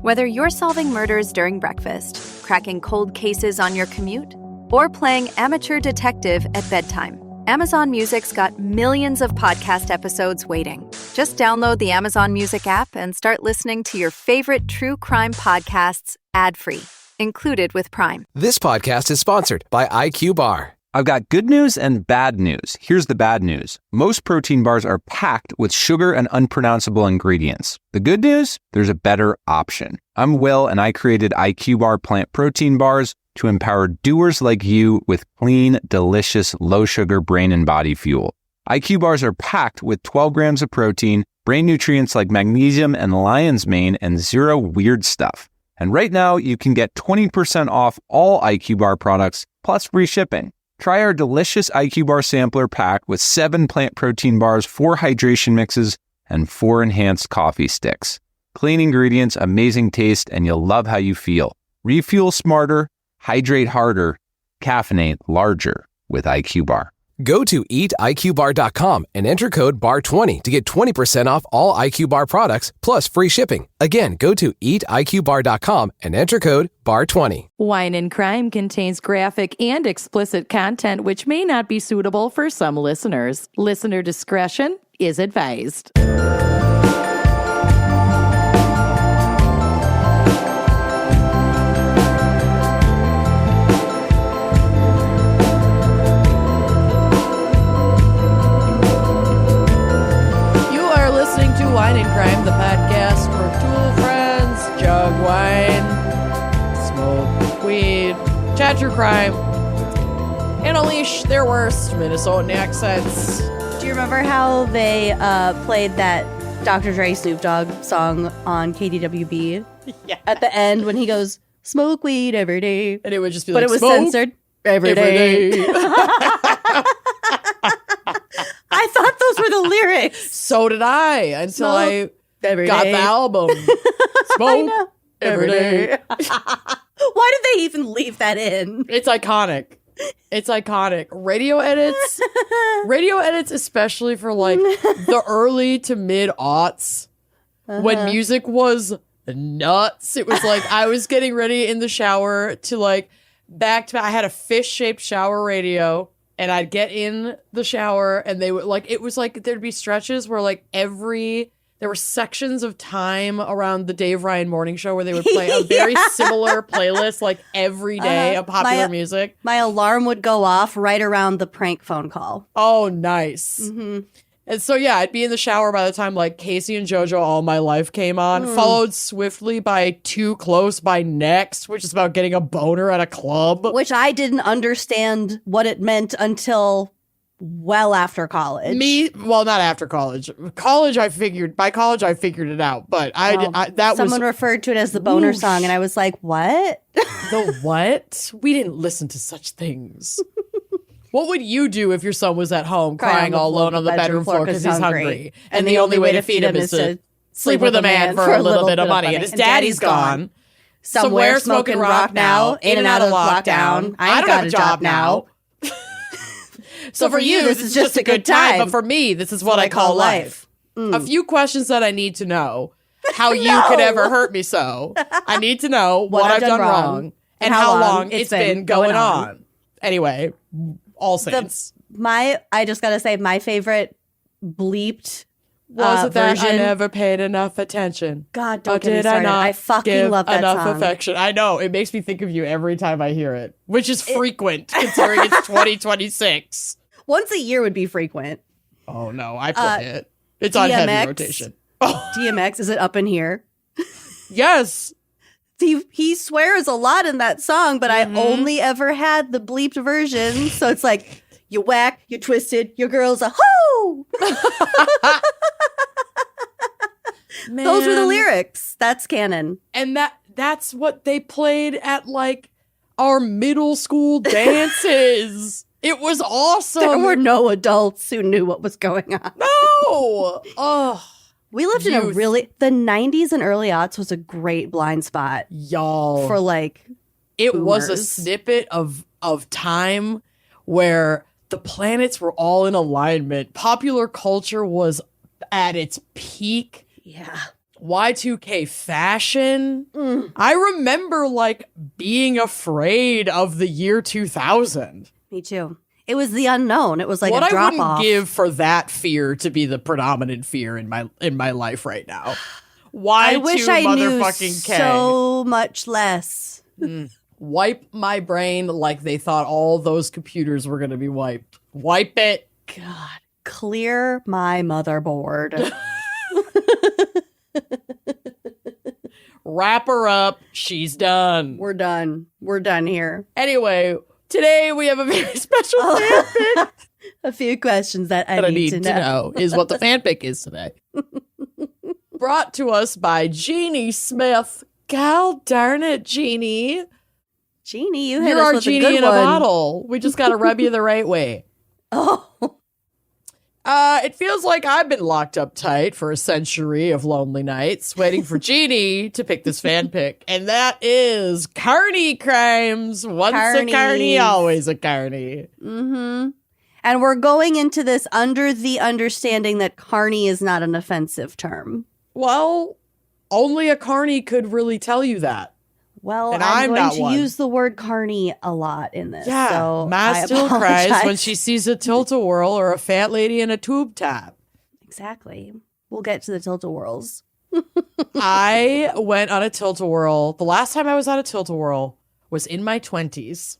Whether you're solving murders during breakfast, cracking cold cases on your commute, or playing amateur detective at bedtime, Amazon Music's got millions of podcast episodes waiting. Just download the Amazon Music app and start listening to your favorite true crime podcasts ad-free, included with Prime. This podcast is sponsored by IQ Bar. I've got good news and bad news. Here's the bad news. Most protein bars are packed with sugar and unpronounceable ingredients. The good news? There's a better option. I'm Will, and I created IQ Bar plant protein bars to empower doers like you with clean, delicious, low-sugar brain and body fuel. IQ Bars are packed with 12 grams of protein, brain nutrients like magnesium and lion's mane, and zero weird stuff. And right now, you can get 20% off all IQ Bar products, plus free shipping. Try our delicious IQ Bar sampler pack with 7 plant protein bars, 4 hydration mixes, and 4 enhanced coffee sticks. Clean ingredients, amazing taste, and you'll love how you feel. Refuel smarter, hydrate harder, caffeinate larger with IQ Bar. Go to eatiqbar.com and enter code BAR20 to get 20% off all IQ Bar products plus free shipping. Again, go to eatiqbar.com and enter code BAR20. Wine and Crime contains graphic and explicit content which may not be suitable for some listeners. Listener discretion is advised. Wine and Crime, the podcast where two friends jug wine, smoke weed, chat true crime, and unleash their worst Minnesotan accents. Do you remember how they played that Dr. Dre Snoop Dogg song on KDWB? Yeah. At the end when he goes, smoke weed every day. And it would just be but like, it was censored. Every day. I thought those were the lyrics. So did I, until I every got day. the album. Smoke every day. Why did they even leave that in? It's iconic. It's iconic. Radio edits, especially for like the early to mid aughts, when music was nuts. It was like I was getting ready in the shower to like back to back. I had a fish-shaped shower radio. And I'd get in the shower and they would like, it was like, there'd be stretches where like there were sections of time around the Dave Ryan morning show where they would play a very similar playlist like every day of popular music. My alarm would go off right around the prank phone call. Oh, nice. Mm-hmm. And so, yeah, I'd be in the shower by the time like Casey and JoJo All My Life came on, followed swiftly by Too Close by Next, which is about getting a boner at a club. Which I didn't understand what it meant until well after college. Well, not after college. By college, I figured it out, but someone referred to it as the boner song, and I was like, what? The what? We didn't listen to such things. What would you do if your son was at home crying all alone on the bedroom floor because he's hungry? And the only way to feed him is to sleep with a man for a little bit of money. And his daddy's gone. Somewhere smoking rock now, in and out of lockdown. I don't have a job now. So for you, this is just a good time. But for me, this is what I call life. A few questions that I need to know. How you could ever hurt me so. I need to know what I've done wrong and how long it's been going on. Anyway, All Saints. I just gotta say, my favorite bleeped was it that version. I never paid enough attention? God, don't get me started. I fucking love that enough song. Affection. I know. It makes me think of you every time I hear it, which is frequent considering it's 2026. Once a year would be frequent. Oh, no. I put it. It's on heavy rotation. DMX, is it up in here? Yes. He swears a lot in that song, but I only ever had the bleeped version. So it's like, you whack, you twisted, your girl's a hoe. Those were the lyrics. That's canon. And that's what they played at like our middle school dances. It was awesome. There were no adults who knew what was going on. No. Oh. We lived in a really, the 90s and early aughts was a great blind spot. Y'all. For like, it boomers. was a snippet of time where the planets were all in alignment. Popular culture was at its peak. Yeah. Y2K fashion. I remember like being afraid of the year 2000. Me too. It was the unknown. It was like what a drop I wouldn't off. give for that fear to be the predominant fear in my life right now. Y2 I wish I knew motherfucking K. so much less. Wipe my brain like they thought all those computers were going to be wiped. Wipe it. God, clear my motherboard. Wrap her up. She's done. We're done. We're done here. Anyway, today we have a very special fanfic A few questions that I that I need to know. is what the fanfic is today. Brought to us by Jeannie Smith. God darn it, Jeannie. Jeannie, you hit You're us our with genie a good in one. a bottle. We just got to rub you the right way. Oh, It feels like I've been locked up tight for a century of lonely nights, waiting for Jeannie to pick this fanfic. And that is Carnie Crimes. Once a Carnie, Carnies. always a Carnie. mm-hmm. And we're going into this under the understanding that Carnie is not an offensive term. Well, only a Carnie could really tell you that. Well, And I'm I'm going not to one. use the word Carnie a lot in this. Yeah, so Ma I still cries when apologize. she sees a tilt-a-whirl or a fat lady in a tube top. Exactly. We'll get to the tilt-a-whirls. I went on a tilt-a-whirl. The last time I was on a tilt-a-whirl was in my 20s,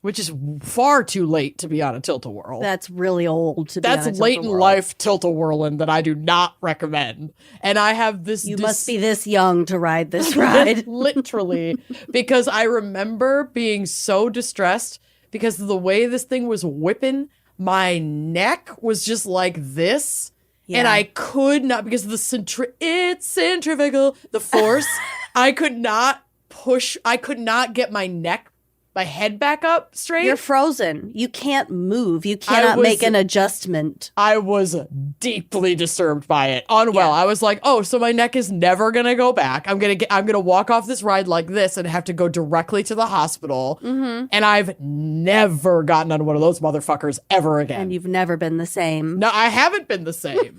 which is far too late to be on a tilt-a-whirl. That's really old to be on a That's late in tilt-a-whirl. life tilt-a-whirling that I do not recommend. And I have this... You must be this young to ride this ride. Literally. Because I remember being so distressed because of the way this thing was whipping. My neck was just like this. Yeah. And I could not, because of the it's centrifugal, the force, I could not get my head back up straight. You're frozen. You can't move. You cannot make an adjustment. I was deeply disturbed by it. Unwell. Yeah. I was like, oh, so my neck is never gonna go back. I'm gonna walk off this ride like this and have to go directly to the hospital. Mm-hmm. And I've never gotten on one of those motherfuckers ever again. And you've never been the same. No, I haven't been the same.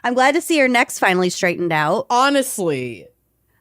I'm glad to see your neck's finally straightened out. Honestly.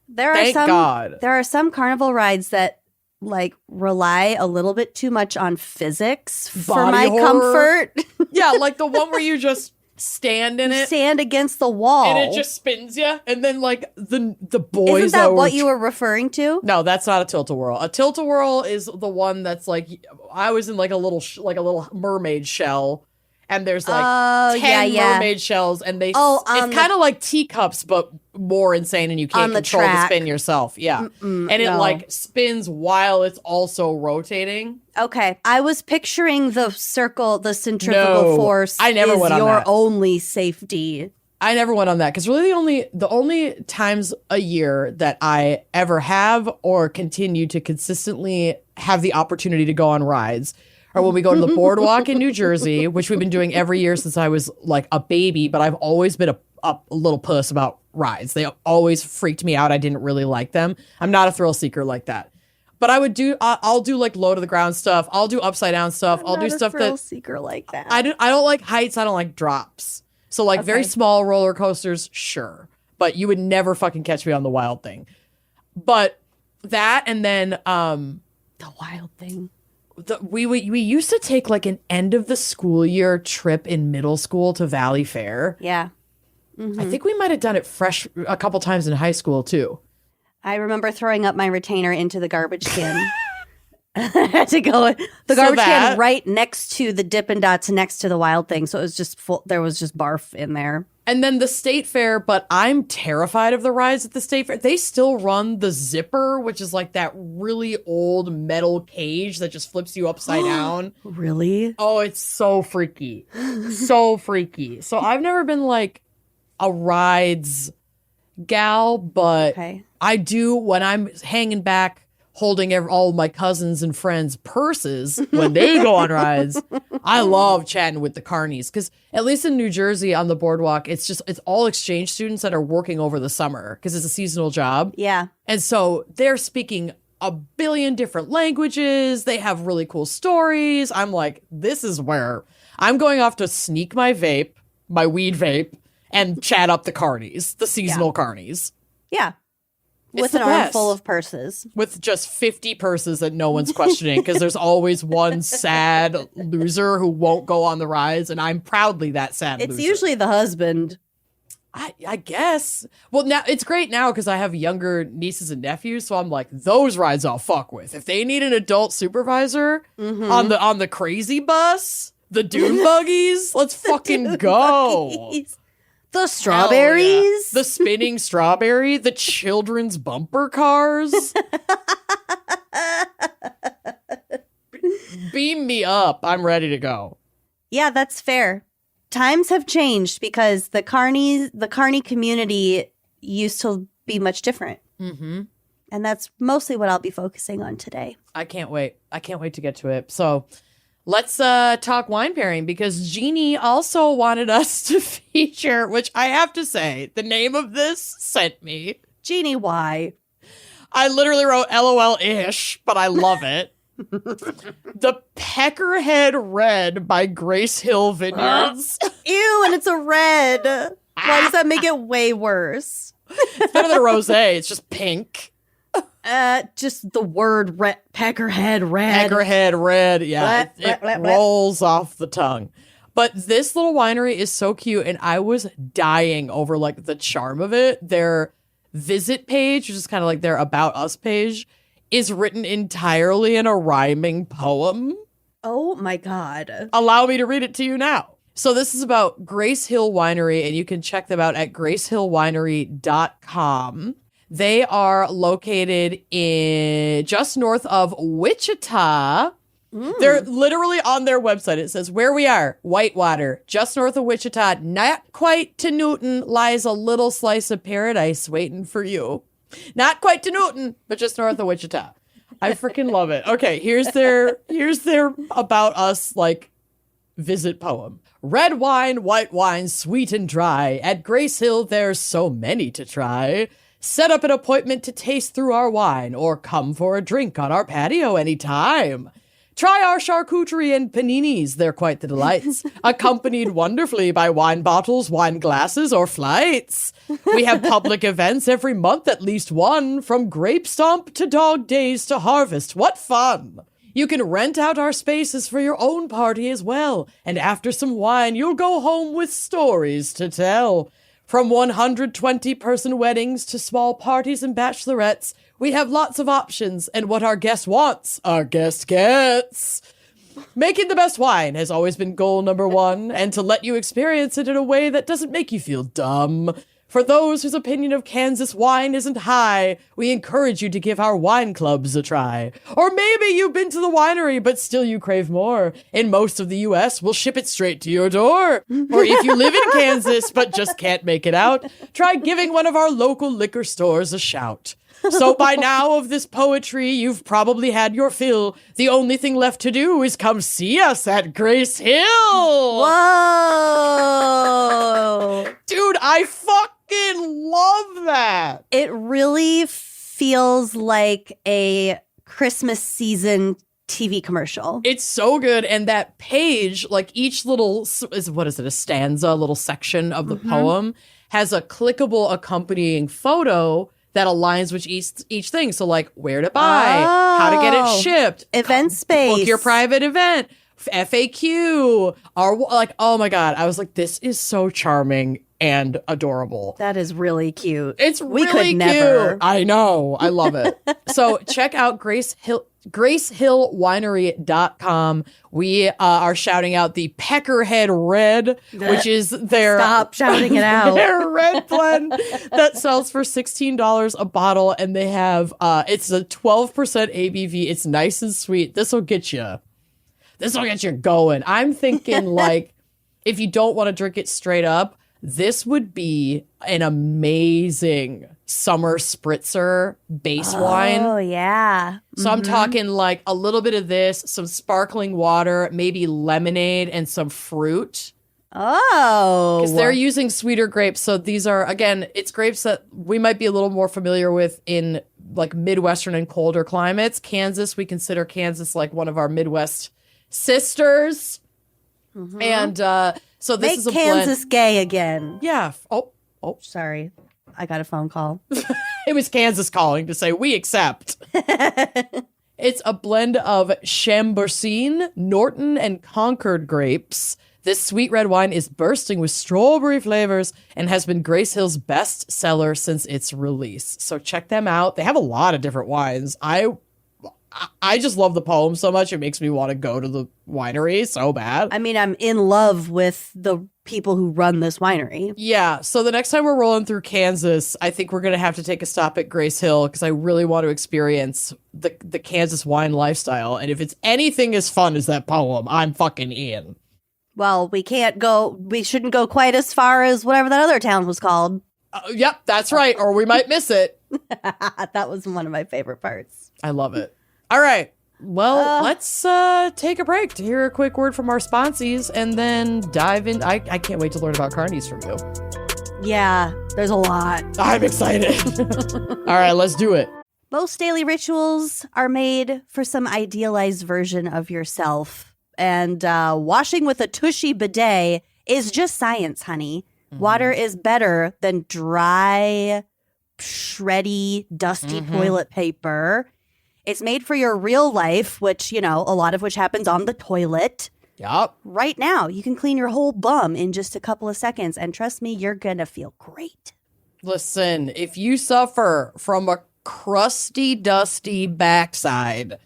There Thank God. There are some carnival rides that like rely a little bit too much on physics for Body my horror. comfort. Yeah, like the one where you just stand in it Stand against the wall. and it just spins you. And then like the boys Isn't that are what you were referring to? No, that's not a tilt-a-whirl. A tilt-a-whirl is the one that's like, I was in like a little mermaid shell, and there's like 10 mermaid shells, and they it's kind of like teacups, but more insane, and you can't on the control the track. spin yourself. Yeah. And it no. like spins while it's also rotating. Okay. I was picturing the circle, the centrifugal No, force I never is went on your that. only safety. I never went on that because really the only times a year that I ever have or continue to consistently have the opportunity to go on rides are when we go to the boardwalk in New Jersey, which we've been doing every year since I was like a baby, but I've always been a little puss about rides. They always freaked me out. I didn't really like them. I'm not a thrill seeker like that. But I'll do like low to the ground stuff. I'll do upside down stuff. I'll do stuff thrill that seeker like that. I don't like heights. I don't like drops. So like very small roller coasters, sure. But you would never fucking catch me on the Wild Thing. But that, and then the Wild Thing. we used to take like an end of the school year trip in middle school to Valley Fair. Yeah. I think we might have done it fresh a couple times in high school too. I remember throwing up my retainer into the garbage can. I had to go the garbage can right next to the Dippin' Dots next to the Wild Thing. So it was just full. There was just barf in there. And then the State Fair, but I'm terrified of the rides at the State Fair. They still run the Zipper, which is like that really old metal cage that just flips you upside down. Really? Oh, it's so freaky. So freaky. So I've never been like a rides gal, but I do when I'm hanging back holding all my cousins and friends' purses when they go on rides. I love chatting with the carnies because at least in New Jersey on the boardwalk, it's all exchange students that are working over the summer because it's a seasonal job. Yeah. And so they're speaking a billion different languages. They have really cool stories. I'm like, this is where I'm going off to sneak my weed vape, and chat up the Carnies, the seasonal Carnies. Yeah. It's With the an best. armful of purses. With just 50 purses that no one's questioning because there's always one sad loser who won't go on the rides, and I'm proudly that sad It's loser. usually the husband. I guess. Well, now it's great now because I have younger nieces and nephews, so I'm like, those rides I'll fuck with. If they need an adult supervisor on the crazy bus, the dune buggies, let's fucking go. Buggies. The strawberries. Yeah. The spinning strawberry, the children's bumper cars. Beam me up. I'm ready to go. Yeah, that's fair. Times have changed because the Carnie community used to be much different. Mm-hmm. And that's mostly what I'll be focusing on today. I can't wait. I can't wait to get to it. So let's talk wine pairing because Jeannie also wanted us to feature, which I have to say, the name of this sent me. Jeannie, why? I literally wrote LOL-ish, but I love it. The Peckerhead Red by Grace Hill Vineyards. Ew, and it's a red. Why does that make it way worse? It's better than a rosé. It's just pink. Just the word Peckerhead Red. Peckerhead Red. Yeah, it rolls off the tongue. But this little winery is so cute, and I was dying over like the charm of it. Their visit page, which is kind of like their About Us page, is written entirely in a rhyming poem. Oh my God. Allow me to read it to you now. So this is about Grace Hill Winery, and you can check them out at gracehillwinery.com. They are located in just north of Wichita. They're literally on their website. It says, where we are, Whitewater, just north of Wichita, not quite to Newton, lies a little slice of paradise waiting for you. Not quite to Newton, but just north of Wichita. I freaking love it. Okay, here's their About Us, like, visit poem. Red wine, white wine, sweet and dry. At Grace Hill, there's so many to try. Set up an appointment to taste through our wine, or come for a drink on our patio anytime. Try our charcuterie and paninis, they're quite the delights, accompanied wonderfully by wine bottles, wine glasses, or flights. We have public events every month, at least one, from grape stomp to dog days to harvest. What fun! You can rent out our spaces for your own party as well, and after some wine, you'll go home with stories to tell. From 120-person weddings to small parties and bachelorettes, we have lots of options, and what our guest wants, our guest gets. Making the best wine has always been goal number one, and to let you experience it in a way that doesn't make you feel dumb. For those whose opinion of Kansas wine isn't high, we encourage you to give our wine clubs a try. Or maybe you've been to the winery, but still you crave more. In most of the U.S., we'll ship it straight to your door. Or if you live in Kansas, but just can't make it out, try giving one of our local liquor stores a shout. So by now of this poetry, you've probably had your fill. The only thing left to do is come see us at Grace Hill. Whoa. Dude, I fucking love that. It really feels like a Christmas season TV commercial. It's so good. And that page, like each little, a stanza, a little section of the poem has a clickable accompanying photo that aligns with each thing. So like where to buy, how to get it shipped, event space, book your private event, FAQ, oh my God. I was like, this is so charming and adorable. That is really cute. It's we really could never. cute. I know. I love it. So check out gracehillwinery.com. We are shouting out the Peckerhead Red, which is their Stop shouting it out. Their red blend that sells for $16 a bottle, and they have it's a 12% ABV. It's nice and sweet. This will get you going. I'm thinking like if you don't want to drink it straight up, this would be an amazing summer spritzer base wine. Oh, yeah. So I'm talking like a little bit of this, some sparkling water, maybe lemonade and some fruit. Oh. Because they're using sweeter grapes. So these are, again, it's grapes that we might be a little more familiar with in like Midwestern and colder climates. Kansas, we consider Kansas like one of our Midwest sisters. And So this is a Kansas gay again. Yeah. Oh. Sorry. I got a phone call. It was Kansas calling to say, we accept. It's a blend of Chambourcine, Norton, and Concord grapes. This sweet red wine is bursting with strawberry flavors and has been Grace Hill's best seller since its release. So check them out. They have a lot of different wines. I just love the poem so much. It makes me want to go to the winery so bad. I mean, I'm in love with the people who run this winery. Yeah. So the next time we're rolling through Kansas, I think we're going to have to take a stop at Grace Hill because I really want to experience the Kansas wine lifestyle. And if it's anything as fun as that poem, I'm fucking in. Well, we shouldn't go quite as far as whatever that other town was called. Yep, that's right. Or we might miss it. That was one of my favorite parts. I love it. All right. Well, let's take a break to hear a quick word from our sponsees and then dive in. I can't wait to learn about Carnies from you. Yeah, there's a lot. I'm excited. All right, let's do it. Most daily rituals are made for some idealized version of yourself. And washing with a Tushy bidet is just science, honey. Mm-hmm. Water is better than dry, shreddy, dusty toilet paper. It's made for your real life, which, a lot of which happens on the toilet. Yup. Right now, you can clean your whole bum in just a couple of seconds. And trust me, you're going to feel great. Listen, if you suffer from a crusty, dusty backside,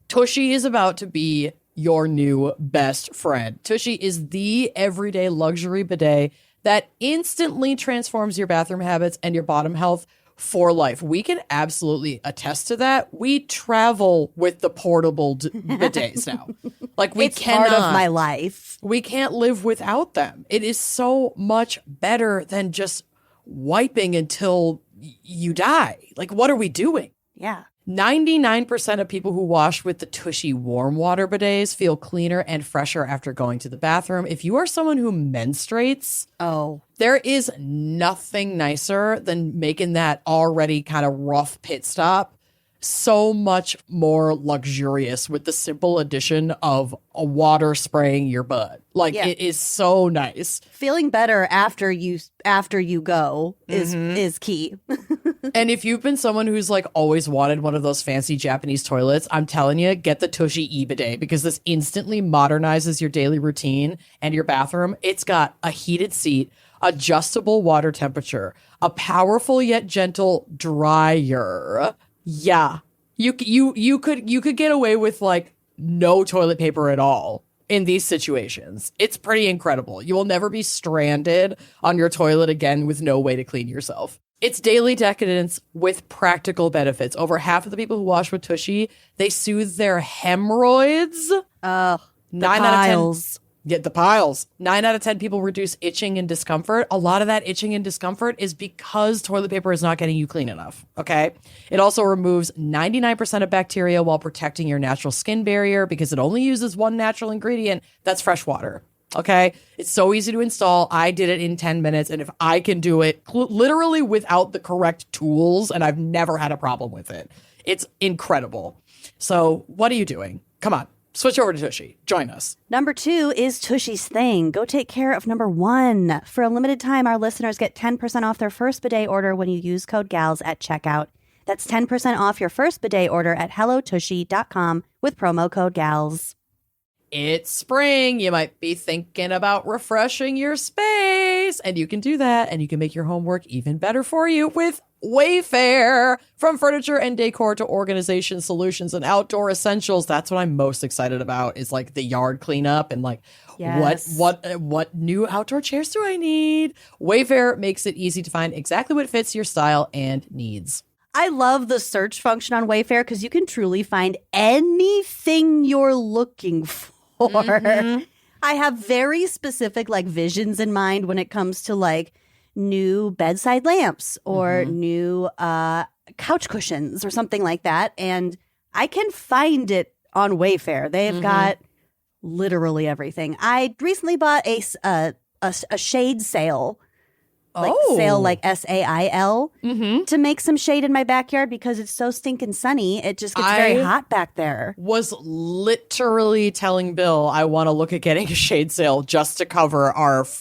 Tushy is about to be your new best friend. Tushy is the everyday luxury bidet that instantly transforms your bathroom habits and your bottom health for life. We can absolutely attest to that. We travel with the portable bidets now. Like it's part of my life. We can't live without them. It is so much better than just wiping until you die. Like, what are we doing? Yeah. 99% of people who wash with the Tushy warm water bidets feel cleaner and fresher after going to the bathroom. If you are someone who menstruates, there is nothing nicer than making that already kind of rough pit stop so much more luxurious with the simple addition of a water spraying your butt. Like, it is so nice. Feeling better after you go is key. And if you've been someone who's like always wanted one of those fancy Japanese toilets, I'm telling you, get the Tushy e-bidet because this instantly modernizes your daily routine and your bathroom. It's got a heated seat, adjustable water temperature, a powerful yet gentle dryer. Yeah. You could get away with like no toilet paper at all in these situations. It's pretty incredible. You will never be stranded on your toilet again with no way to clean yourself. It's daily decadence with practical benefits. Over half of the people who wash with Tushy, they soothe their hemorrhoids. The 9 piles. out of 10 get the piles. 9 out of 10 people reduce itching and discomfort. A lot of that itching and discomfort is because toilet paper is not getting you clean enough. Okay. It also removes 99% of bacteria while protecting your natural skin barrier because it only uses one natural ingredient. That's fresh water. Okay. It's so easy to install. I did it in 10 minutes. And if I can do it literally without the correct tools, and I've never had a problem with it, it's incredible. So what are you doing? Come on. Switch over to Tushy. Join us. Number 2 is Tushy's thing. Go take care of number 1. For a limited time, our listeners get 10% off their first bidet order when you use code GALS at checkout. That's 10% off your first bidet order at hellotushy.com with promo code GALS. It's spring. You might be thinking about refreshing your space, and you can do that, and you can make your homework even better for you with Wayfair. From furniture and decor to organization solutions and outdoor essentials, that's what I'm most excited about is like the yard cleanup and like what new outdoor chairs do I need? Wayfair makes it easy to find exactly what fits your style and needs. I love the search function on Wayfair because you can truly find anything you're looking for. Mm-hmm. I have very specific like visions in mind when it comes to like new bedside lamps or new couch cushions or something like that. And I can find it on Wayfair. They've got literally everything. I recently bought a shade sail like sail, like SAIL, to make some shade in my backyard because it's so stinking sunny. It just gets very hot back there. Was literally telling Bill I want to look at getting a shade sail just to cover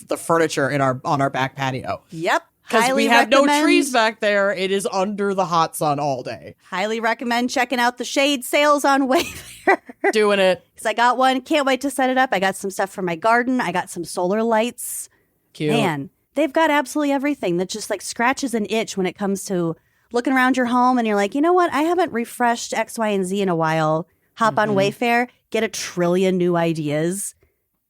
the furniture on our back patio. Yep. Because we have no trees back there. It is under the hot sun all day. Highly recommend checking out the shade sales on Wayfair. Doing it. Because I got one. Can't wait to set it up. I got some stuff for my garden. I got some solar lights. Cute. Man, they've got absolutely everything that just like scratches an itch when it comes to looking around your home and you're like, you know what? I haven't refreshed X, Y, and Z in a while. Hop on Wayfair, get a trillion new ideas.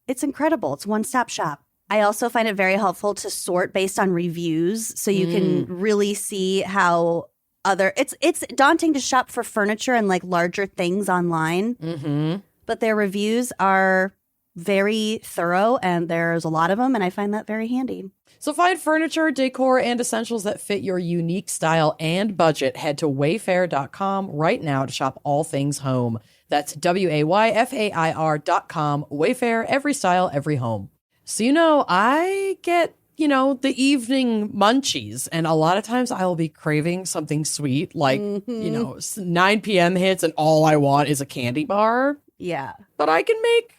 It's incredible. It's one-stop shop. I also find it very helpful to sort based on reviews so you can really see how it's daunting to shop for furniture and like larger things online, but their reviews are very thorough and there's a lot of them and I find that very handy. So find furniture, decor, and essentials that fit your unique style and budget. Head to wayfair.com right now to shop all things home. That's WAYFAIR.com. Wayfair, every style, every home. So, I get, the evening munchies. And a lot of times I will be craving something sweet, like, 9 p.m. hits and all I want is a candy bar. Yeah. But I can make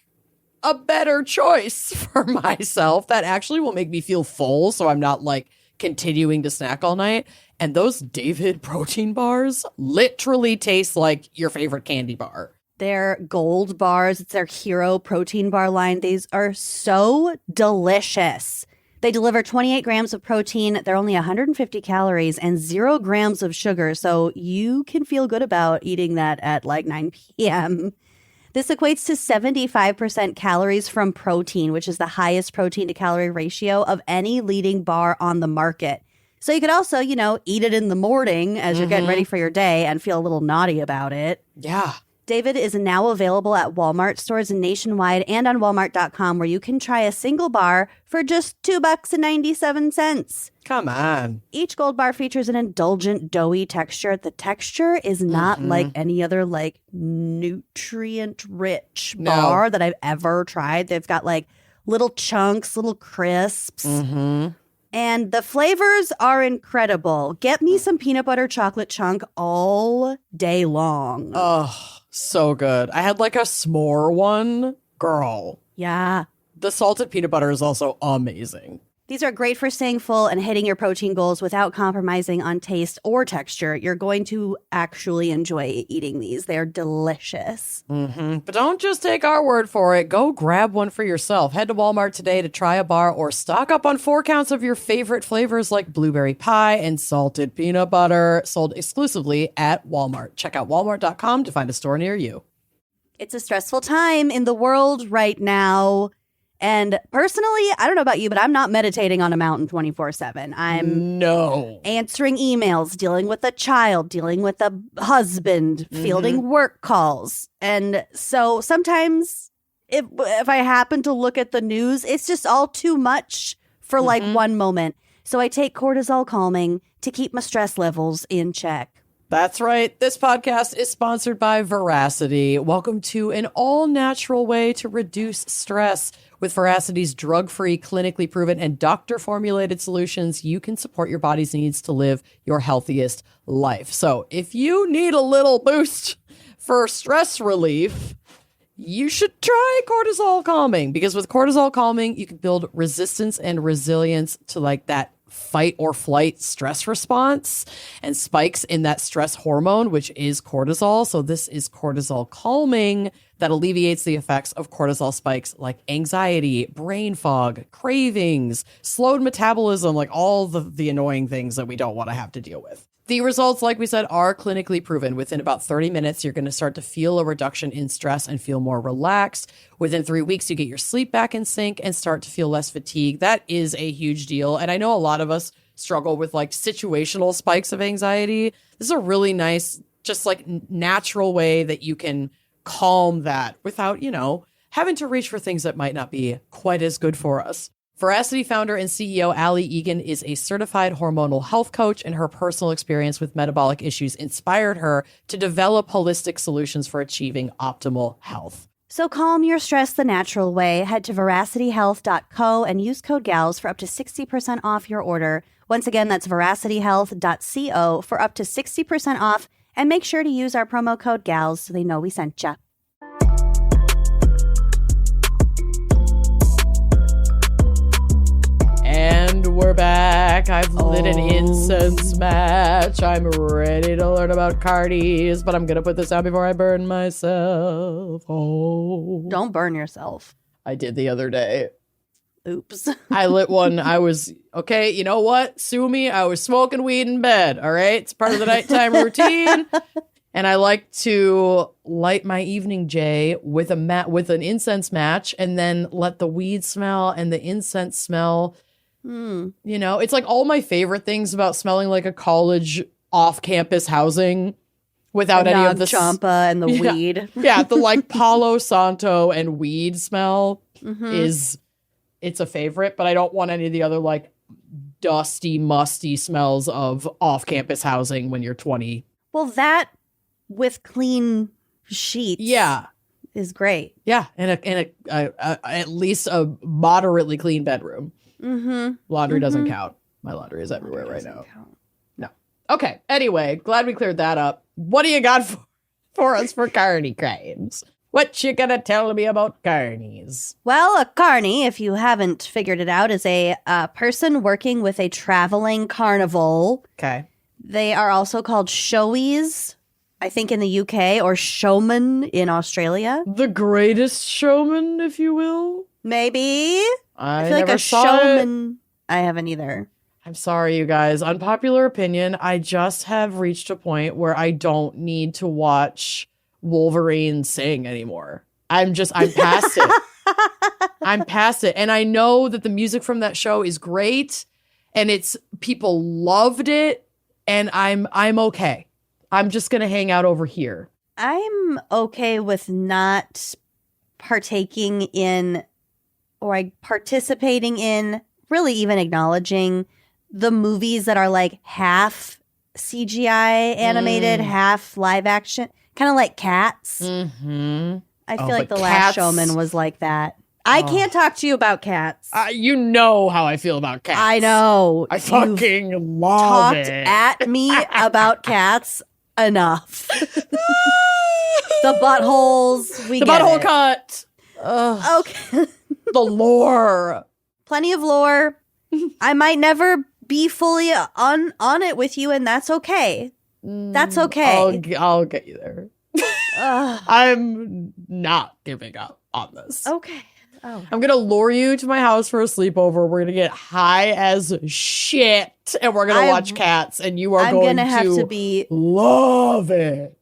a better choice for myself that actually will make me feel full. So I'm not like continuing to snack all night. And those David protein bars literally taste like your favorite candy bar. Their gold bars, it's their hero protein bar line. These are so delicious. They deliver 28 grams of protein. They're only 150 calories and 0 grams of sugar. So you can feel good about eating that at like 9 p.m. This equates to 75% calories from protein, which is the highest protein to calorie ratio of any leading bar on the market. So you could also, eat it in the morning as you're getting ready for your day and feel a little naughty about it. Yeah. David is now available at Walmart stores nationwide and on Walmart.com where you can try a single bar for just $2.97. Come on. Each gold bar features an indulgent, doughy texture. The texture is not like any other like nutrient-rich bar that I've ever tried. They've got like little chunks, little crisps. And the flavors are incredible. Get me some peanut butter chocolate chunk all day long. Oh, so good. I had like a s'more one. Girl. Yeah. The salted peanut butter is also amazing. These are great for staying full and hitting your protein goals without compromising on taste or texture. You're going to actually enjoy eating these. They're delicious. But don't just take our word for it. Go grab one for yourself. Head to Walmart today to try a bar or stock up on 4 counts of your favorite flavors like blueberry pie and salted peanut butter, sold exclusively at Walmart. Check out walmart.com to find a store near you. It's a stressful time in the world right now. And personally, I don't know about you, but I'm not meditating on a mountain 24/7. I'm answering emails, dealing with a child, dealing with a husband, fielding work calls. And so sometimes if I happen to look at the news, it's just all too much for like one moment. So I take cortisol calming to keep my stress levels in check. That's right. This podcast is sponsored by Veracity. Welcome to an all-natural way to reduce stress. With Veracity's drug-free, clinically proven, and doctor-formulated solutions, you can support your body's needs to live your healthiest life. So if you need a little boost for stress relief, you should try cortisol calming, because with cortisol calming, you can build resistance and resilience to like that fight or flight stress response and spikes in that stress hormone, which is cortisol. So this is cortisol calming that alleviates the effects of cortisol spikes like anxiety, brain fog, cravings, slowed metabolism, like all the annoying things that we don't want to have to deal with. The results, like we said, are clinically proven. Within about 30 minutes, you're going to start to feel a reduction in stress and feel more relaxed. Within 3 weeks, you get your sleep back in sync and start to feel less fatigue. That is a huge deal. And I know a lot of us struggle with like situational spikes of anxiety. This is a really nice, just like natural way that you can calm that without, having to reach for things that might not be quite as good for us. Veracity founder and CEO Allie Egan is a certified hormonal health coach, and her personal experience with metabolic issues inspired her to develop holistic solutions for achieving optimal health. So calm your stress the natural way. Head to veracityhealth.co and use code GALS for up to 60% off your order. Once again, that's veracityhealth.co for up to 60% off. And make sure to use our promo code GALS so they know we sent you. And we're back. I've lit an incense match. I'm ready to learn about Carnies, but I'm going to put this out before I burn myself. Oh. Don't burn yourself. I did the other day. Oops. I lit one. I was, okay, you know what? Sue me. I was smoking weed in bed, all right? It's part of the nighttime routine. And I like to light my evening J with an incense match and then let the weed smell and the incense smell. You know, it's like all my favorite things about smelling like a college off-campus housing without any of the champa and the weed. Yeah, the like Palo Santo and weed smell it's a favorite, but I don't want any of the other like dusty, musty smells of off-campus housing when you're 20. Well, that with clean sheets, is great. Yeah, and at least a moderately clean bedroom. Laundry doesn't count. My laundry is everywhere right now. No. Okay. Anyway, glad we cleared that up. What do you got for us for Carnie crimes? What you gonna tell me about Carnies? Well, a Carnie, if you haven't figured it out, is a person working with a traveling carnival. Okay. They are also called showies, I think in the UK, or showman in Australia. The greatest showman, if you will. Maybe. I feel like never a saw showman. I haven't either. I'm sorry, you guys. Unpopular opinion. I just have reached a point where I don't need to watch Wolverine sing anymore. I'm past it. I'm past it. And I know that the music from that show is great and people loved it. And I'm okay. I'm just going to hang out over here. I'm okay with not partaking in or participating in, really even acknowledging the movies that are like half CGI animated, half live action, kind of like Cats. I feel like The Last Showman was like that. I can't talk to you about Cats. You know how I feel about Cats. I know. I fucking love it. Talked at me about Cats enough. The buttholes. The butthole cut. Okay. The lore. Plenty of lore. I might never be fully on it with you, and that's okay. That's okay. I'll get you there. I'm not giving up on this. Okay. Oh. I'm gonna lure you to my house for a sleepover. We're gonna get high as shit, and we're gonna watch Cats, and you are going to have to be love it.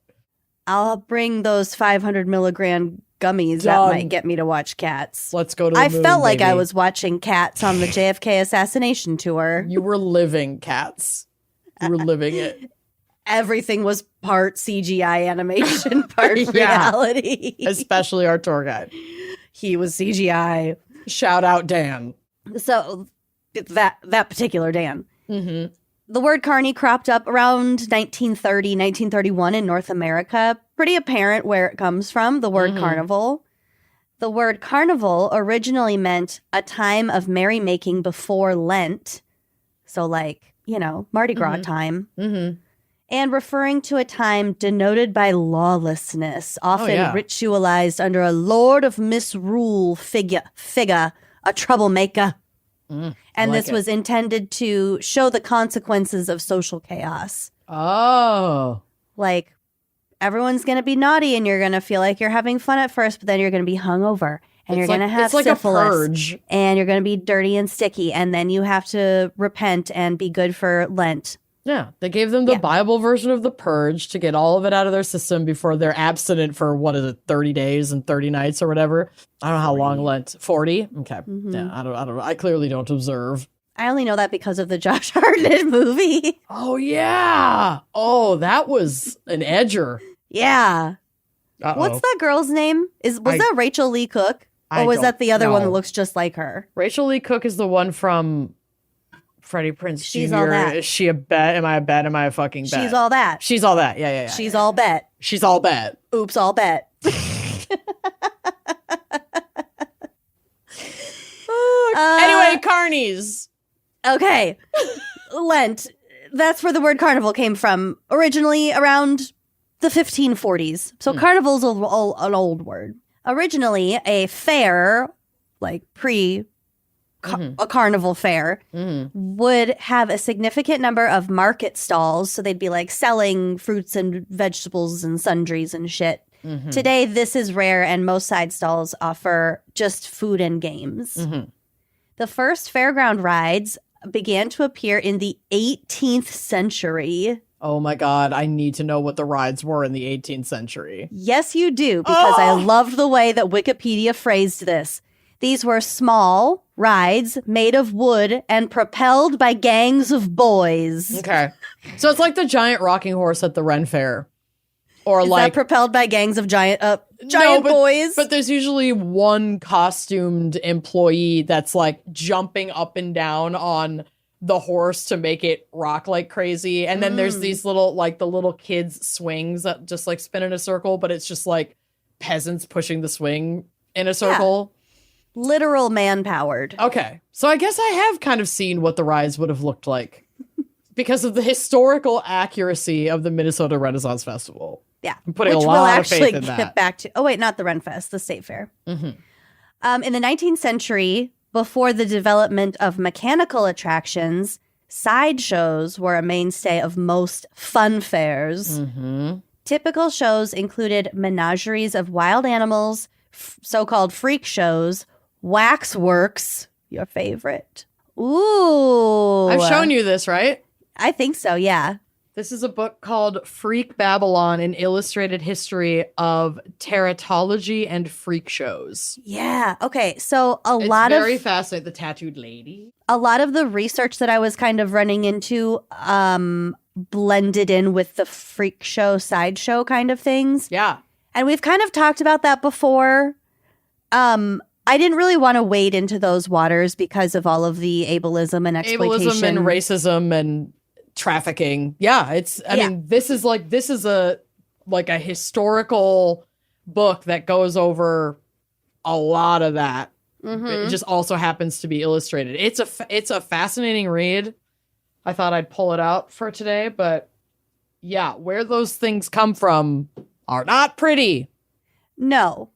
I'll bring those 500 milligram gummies that might get me to watch Cats. Let's go to the moon, felt like baby. I was watching Cats on the JFK assassination tour. You were living Cats. You were living it. Everything was part CGI animation, part reality. Especially our tour guide. He was CGI. Shout out Dan. So that particular Dan. The word Carnie cropped up around 1930, 1931 in North America. Pretty apparent where it comes from, the word carnival. The word carnival originally meant a time of merrymaking before Lent. So like, Mardi Gras time. And referring to a time denoted by lawlessness, often ritualized under a lord of misrule figure, a troublemaker. And this was intended to show the consequences of social chaos. Oh. Like, everyone's going to be naughty and you're going to feel like you're having fun at first, but then you're going to be hungover and you're going to have syphilis. It's like a purge. And you're going to be dirty and sticky. And then you have to repent and be good for Lent. Yeah, they gave them the Bible version of the purge to get all of it out of their system before they're abstinent for, 30 days and 30 nights or whatever. I don't know how long Lent. 40? Okay. Yeah, I don't know. I clearly don't observe. I only know that because of the Josh Hartnett movie. Oh, yeah. Oh, that was an edger. Yeah. What's that girl's name? Was that Rachel Lee Cook? Or was that the other one that looks just like her? Rachel Lee Cook is the one from Freddie Prinze She's Jr. all that. Is she a bet? Am I a bet? Am I a fucking bet? She's all that. She's all that. Yeah. She's all bet. She's all bet. Oops, all bet. Anyway, carnies. Okay. Lent. That's where the word carnival came from. Originally around the 1540s. So carnival's an old word. Originally, a fair, like a carnival fair, would have a significant number of market stalls. So they'd be like selling fruits and vegetables and sundries and shit. Today, this is rare, and most side stalls offer just food and games. The first fairground rides began to appear in the 18th century. Oh my God, I need to know what the rides were in the 18th century. Yes, you do, because I loved the way that Wikipedia phrased this. These were small rides made of wood and propelled by gangs of boys. Okay. So it's like the giant rocking horse at the Ren Fair. Or Is like that propelled by gangs of giant boys? But there's usually one costumed employee that's like jumping up and down on the horse to make it rock like crazy. And then there's these little, like the little kids swings that just like spin in a circle, but it's just like peasants pushing the swing in a circle. Yeah. Literal man-powered. Okay. So I guess I have kind of seen what the rides would have looked like because of the historical accuracy of the Minnesota Renaissance Festival. Yeah. I'm putting a lot of faith in that. Get back to, not the Ren Fest, the State Fair. In the 19th century, before the development of mechanical attractions, sideshows were a mainstay of most fun fairs. Typical shows included menageries of wild animals, so-called freak shows, waxworks, your favorite. Ooh. I've shown you this, right? I think so, yeah. This is a book called Freak Babylon, an illustrated history of teratology and freak shows. Yeah. Okay. So It's very fascinating. The tattooed lady. A lot of the research that I was kind of running into blended in with the freak show, sideshow kind of things. Yeah. And we've kind of talked about that before. I didn't really want to wade into those waters because of all of the ableism and exploitation. Ableism and racism and trafficking. Yeah, I mean, this is a historical book that goes over a lot of that. It just also happens to be illustrated. It's a fascinating read. I thought I'd pull it out for today, but yeah, where those things come from are not pretty. No,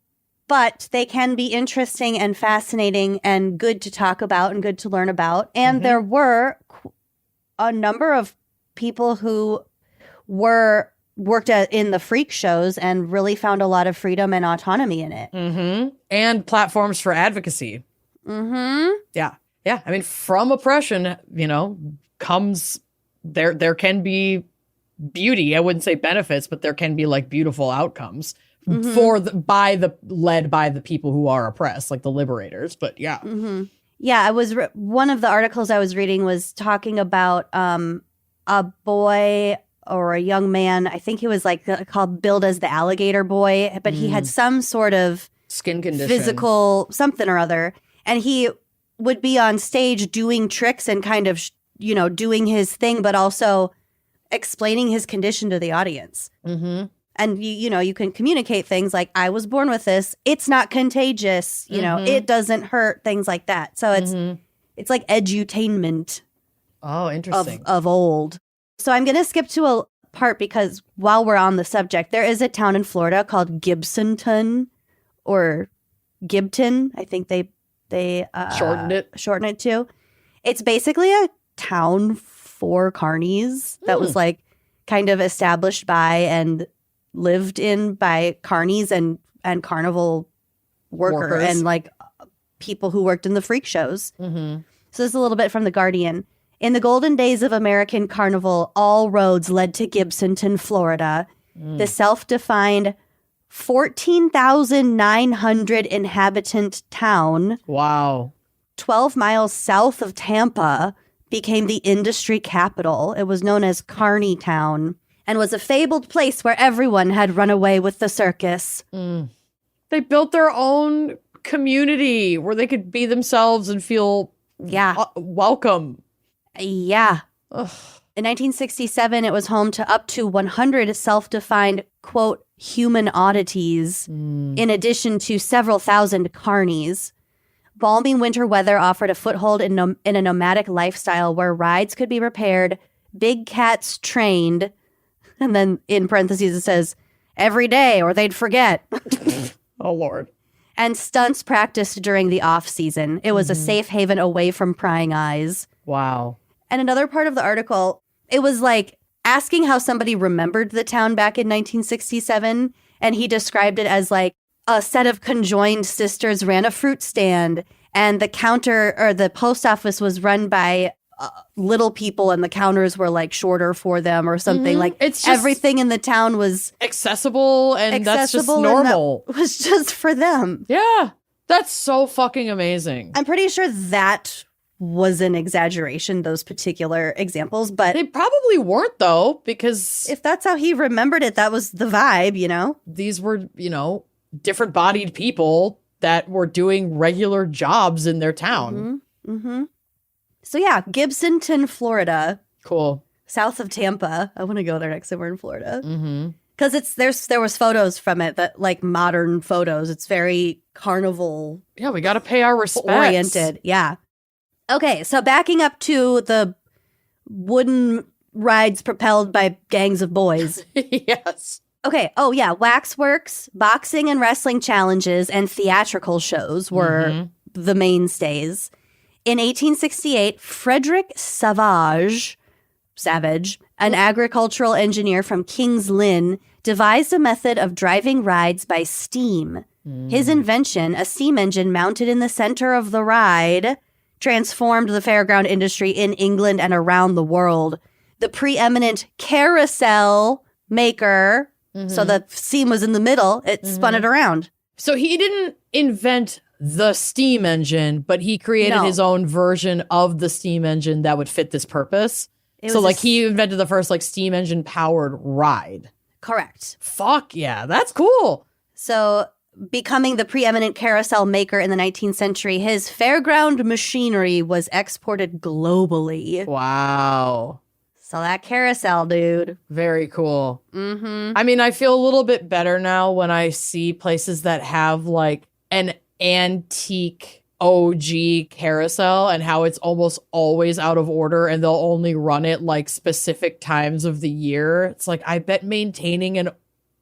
but they can be interesting and fascinating and good to talk about and good to learn about. And there were a number of people who worked in the freak shows and really found a lot of freedom and autonomy in it. And platforms for advocacy. Yeah. I mean, from oppression, comes there can be beauty. I wouldn't say benefits, but there can be like beautiful outcomes led by the people who are oppressed, like the liberators. But yeah. Yeah, one of the articles I was reading was talking about a boy or a young man. I think he was called billed as the alligator boy, but he had some sort of skin condition, physical something or other, and he would be on stage doing tricks and kind of doing his thing, but also explaining his condition to the audience. And you can communicate things like, I was born with this. It's not contagious. It doesn't hurt. Things like that. So it's like edutainment. Oh, interesting. Of old. So I'm going to skip to a part because while we're on the subject, there is a town in Florida called Gibsonton or Gibton. I think they shorten it to. It's basically a town for carnies that was kind of established by and lived in by carnies and carnival workers and people who worked in the freak shows. So this is a little bit from The Guardian. In the golden days of American carnival, all roads led to Gibsonton, Florida. The self-defined 14,900 inhabitant town. Wow. 12 miles south of Tampa became the industry capital. It was known as Carnie Town and was a fabled place where everyone had run away with the circus. They built their own community where they could be themselves and feel welcome. Yeah. Ugh. In 1967, it was home to up to 100 self-defined, quote, human oddities, in addition to several thousand carnies. balmy winter weather offered a foothold in a nomadic lifestyle where rides could be repaired, big cats trained, and then in parentheses it says, every day or they'd forget. Oh, Lord. And stunts practiced during the off-season. It was a safe haven away from prying eyes. Wow. And another part of the article, it was like asking how somebody remembered the town back in 1967, and he described it as like a set of conjoined sisters ran a fruit stand, and the counter or the post office was run by little people, and the counters were like shorter for them or something. Like it's just everything in the town was accessible, and that's just normal. That was just for them. Yeah, that's so fucking amazing. I'm pretty sure that was an exaggeration, those particular examples, but They probably weren't, though, because if that's how he remembered it, that was the vibe, you know? these were, different bodied people that were doing regular jobs in their town. So yeah, Gibsonton, Florida, Cool. south of Tampa. I want to go there next time we're in Florida. Because there was photos from it, that like modern photos. It's very carnival Yeah, we got to pay our respects. oriented. Yeah. Okay, so backing up to the wooden rides propelled by gangs of boys. Yes. Okay. Oh, yeah. Waxworks, boxing and wrestling challenges, and theatrical shows were the mainstays. In 1868, Frederick Savage, an agricultural engineer from King's Lynn, devised a method of driving rides by steam. His invention, a steam engine mounted in the center of the ride, transformed the fairground industry in England and around the world. The preeminent carousel maker, so the steam was in the middle, it spun it around. So he didn't invent the steam engine, but he created his own version of the steam engine that would fit this purpose. So like he invented the first like steam engine powered ride. Correct. Fuck yeah, that's cool. So becoming the preeminent carousel maker in the 19th century, his fairground machinery was exported globally. Wow. So that carousel, dude. Very cool. I mean, I feel a little bit better now when I see places that have like an antique OG carousel and how it's almost always out of order and they'll only run it like specific times of the year. It's like, I bet maintaining an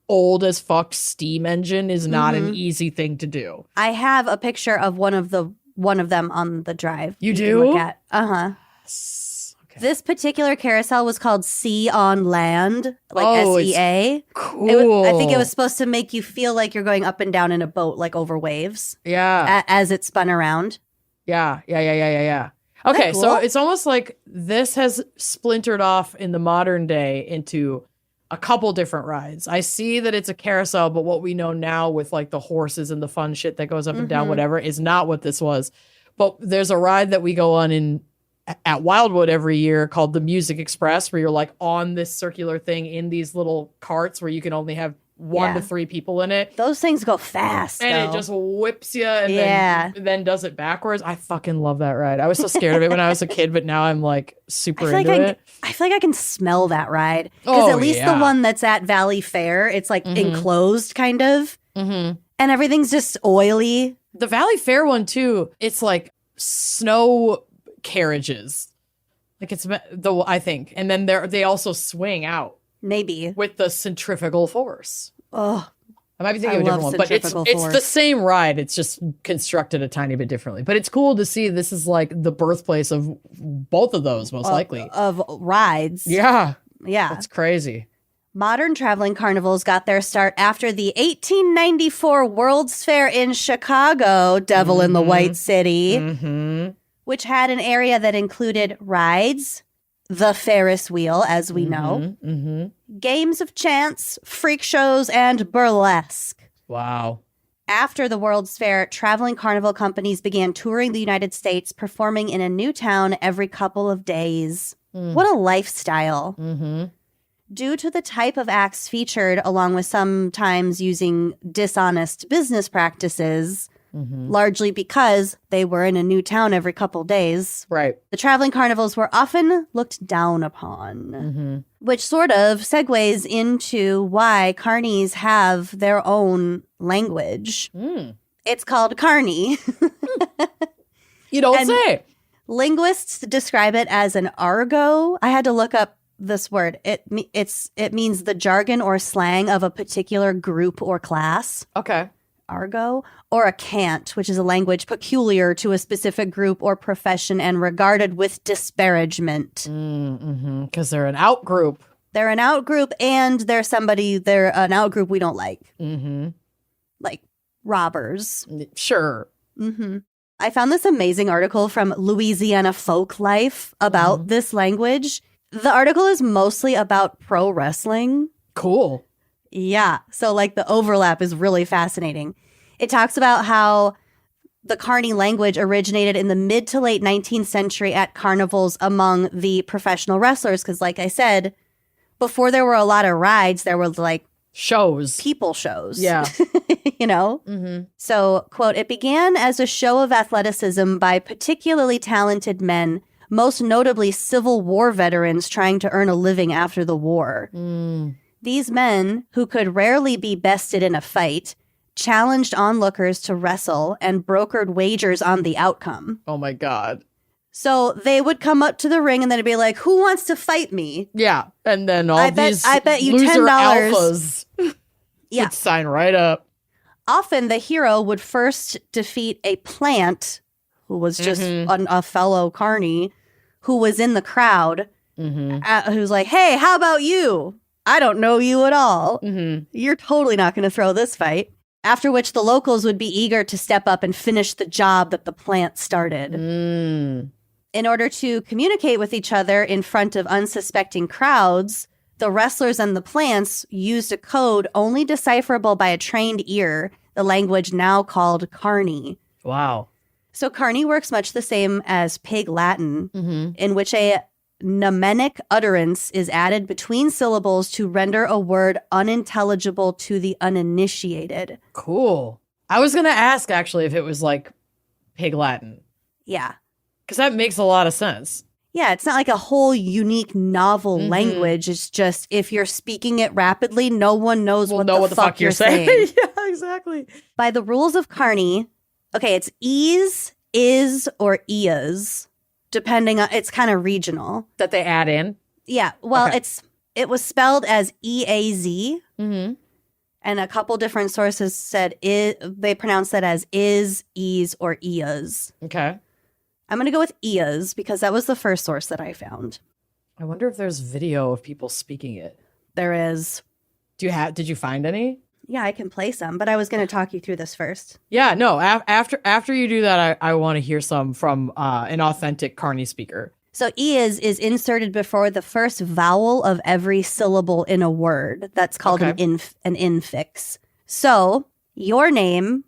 old as fuck steam engine is not an easy thing to do. I have a picture of one of them on the drive. You can do? look at. Uh-huh. Okay. This particular carousel was called Sea on Land, like SEA. Cool. I think it was supposed to make you feel like you're going up and down in a boat, like over waves. Yeah. As it spun around. Yeah. Okay, cool? so it's almost like this has splintered off in the modern day into a couple different rides. I see that it's a carousel, but what we know now with like the horses and the fun shit that goes up and down, whatever, is not what this was. But there's a ride that we go on at Wildwood every year called the Music Express, where you're like on this circular thing in these little carts where you can only have 1 to 3 people in it. Those things go fast. And though. it just whips you and then does it backwards. I fucking love that ride. I was so scared of it when I was a kid, but now I'm like super into it. I feel like I can smell that ride. Because at least the one that's at Valley Fair, it's like enclosed kind of. And everything's just oily. The Valley Fair one too, it's like snow carriages. Like it's I think. And then they also swing out. Maybe. With the centrifugal force. Oh. I might be thinking of a different one, but it's the same ride. It's just constructed a tiny bit differently. But it's cool to see this is like the birthplace of both of those, most likely. Of rides. Yeah. Yeah. That's crazy. Modern traveling carnivals got their start after the 1894 World's Fair in Chicago, Devil in the White City, which had an area that included rides, the Ferris wheel, as we know, games of chance, freak shows, and burlesque. Wow. After the World's Fair, traveling carnival companies began touring the United States, performing in a new town every couple of days. What a lifestyle. Due to the type of acts featured, along with sometimes using dishonest business practices, largely because they were in a new town every couple days. Right. The traveling carnivals were often looked down upon, which sort of segues into why carnies have their own language. It's called Carnie. You don't say. Linguists describe it as an argot. I had to look up this word. It means the jargon or slang of a particular group or class. Okay. Argot. Or a cant, which is a language peculiar to a specific group or profession and regarded with disparagement. Because they're an out group. They're an out group, and they're an out group we don't like. Like robbers. Sure. I found this amazing article from Louisiana Folk Life about this language. The article is mostly about pro wrestling. Cool. Yeah. So like the overlap is really fascinating. It talks about how the Carnie language originated in the mid to late 19th century at carnivals among the professional wrestlers. Because like I said, before there were a lot of rides, there were like shows. People shows. Yeah. You know? So, quote, it began as a show of athleticism by particularly talented men, most notably Civil War veterans trying to earn a living after the war. These men, who could rarely be bested in a fight, challenged onlookers to wrestle and brokered wagers on the outcome. Oh my God. So they would come up to the ring and then it'd be like, who wants to fight me? Yeah. And then I bet you $10 alphas would sign right up. Often the hero would first defeat a plant who was just a fellow Carnie who was in the crowd, who's like, hey, how about you? I don't know you at all. You're totally not going to throw this fight. After which the locals would be eager to step up and finish the job that the plant started. In order to communicate with each other in front of unsuspecting crowds, the wrestlers and the plants used a code only decipherable by a trained ear, the language now called Carnie. Wow. So Carnie works much the same as Pig Latin, in which a mnemonic utterance is added between syllables to render a word unintelligible to the uninitiated. Cool. I was going to ask, actually, if it was like Pig Latin. Yeah. Because that makes a lot of sense. Yeah, it's not like a whole unique novel language. It's just if you're speaking it rapidly, no one knows what the fuck you're saying. Yeah, exactly. By the rules of Carnie, okay, it's ease, is, or eas. Depending on, it's kind of regional. That they add in? Yeah. Well, it was spelled as E-A-Z. And a couple different sources said they pronounce that as is, ease, or eas. Okay. I'm going to go with eas because that was the first source that I found. I wonder if there's video of people speaking it. There is. Did you find any? Yeah, I can play some, but I was going to talk you through this first. Yeah, no. After you do that, I want to hear some from an authentic Carnie speaker. So is inserted before the first vowel of every syllable in a word. That's called an infix. So your name,